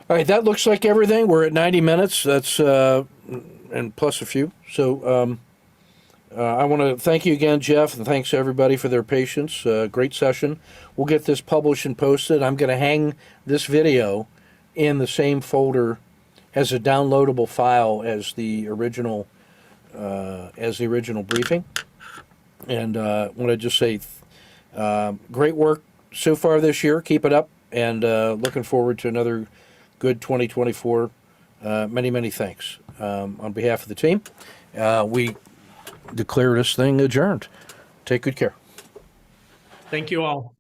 All right, that looks like everything. We're at 90 minutes. That's and plus a few. So I want to thank you again, Jeff, and thanks everybody for their patience. Great session. We'll get this published and posted. I'm going to hang this video in the same folder as a downloadable file as the original briefing. And I want to just say great work so far this year. Keep it up, and looking forward to another good 2024. Many thanks. On behalf of the team, we declare this thing adjourned. Take good care. Thank you all.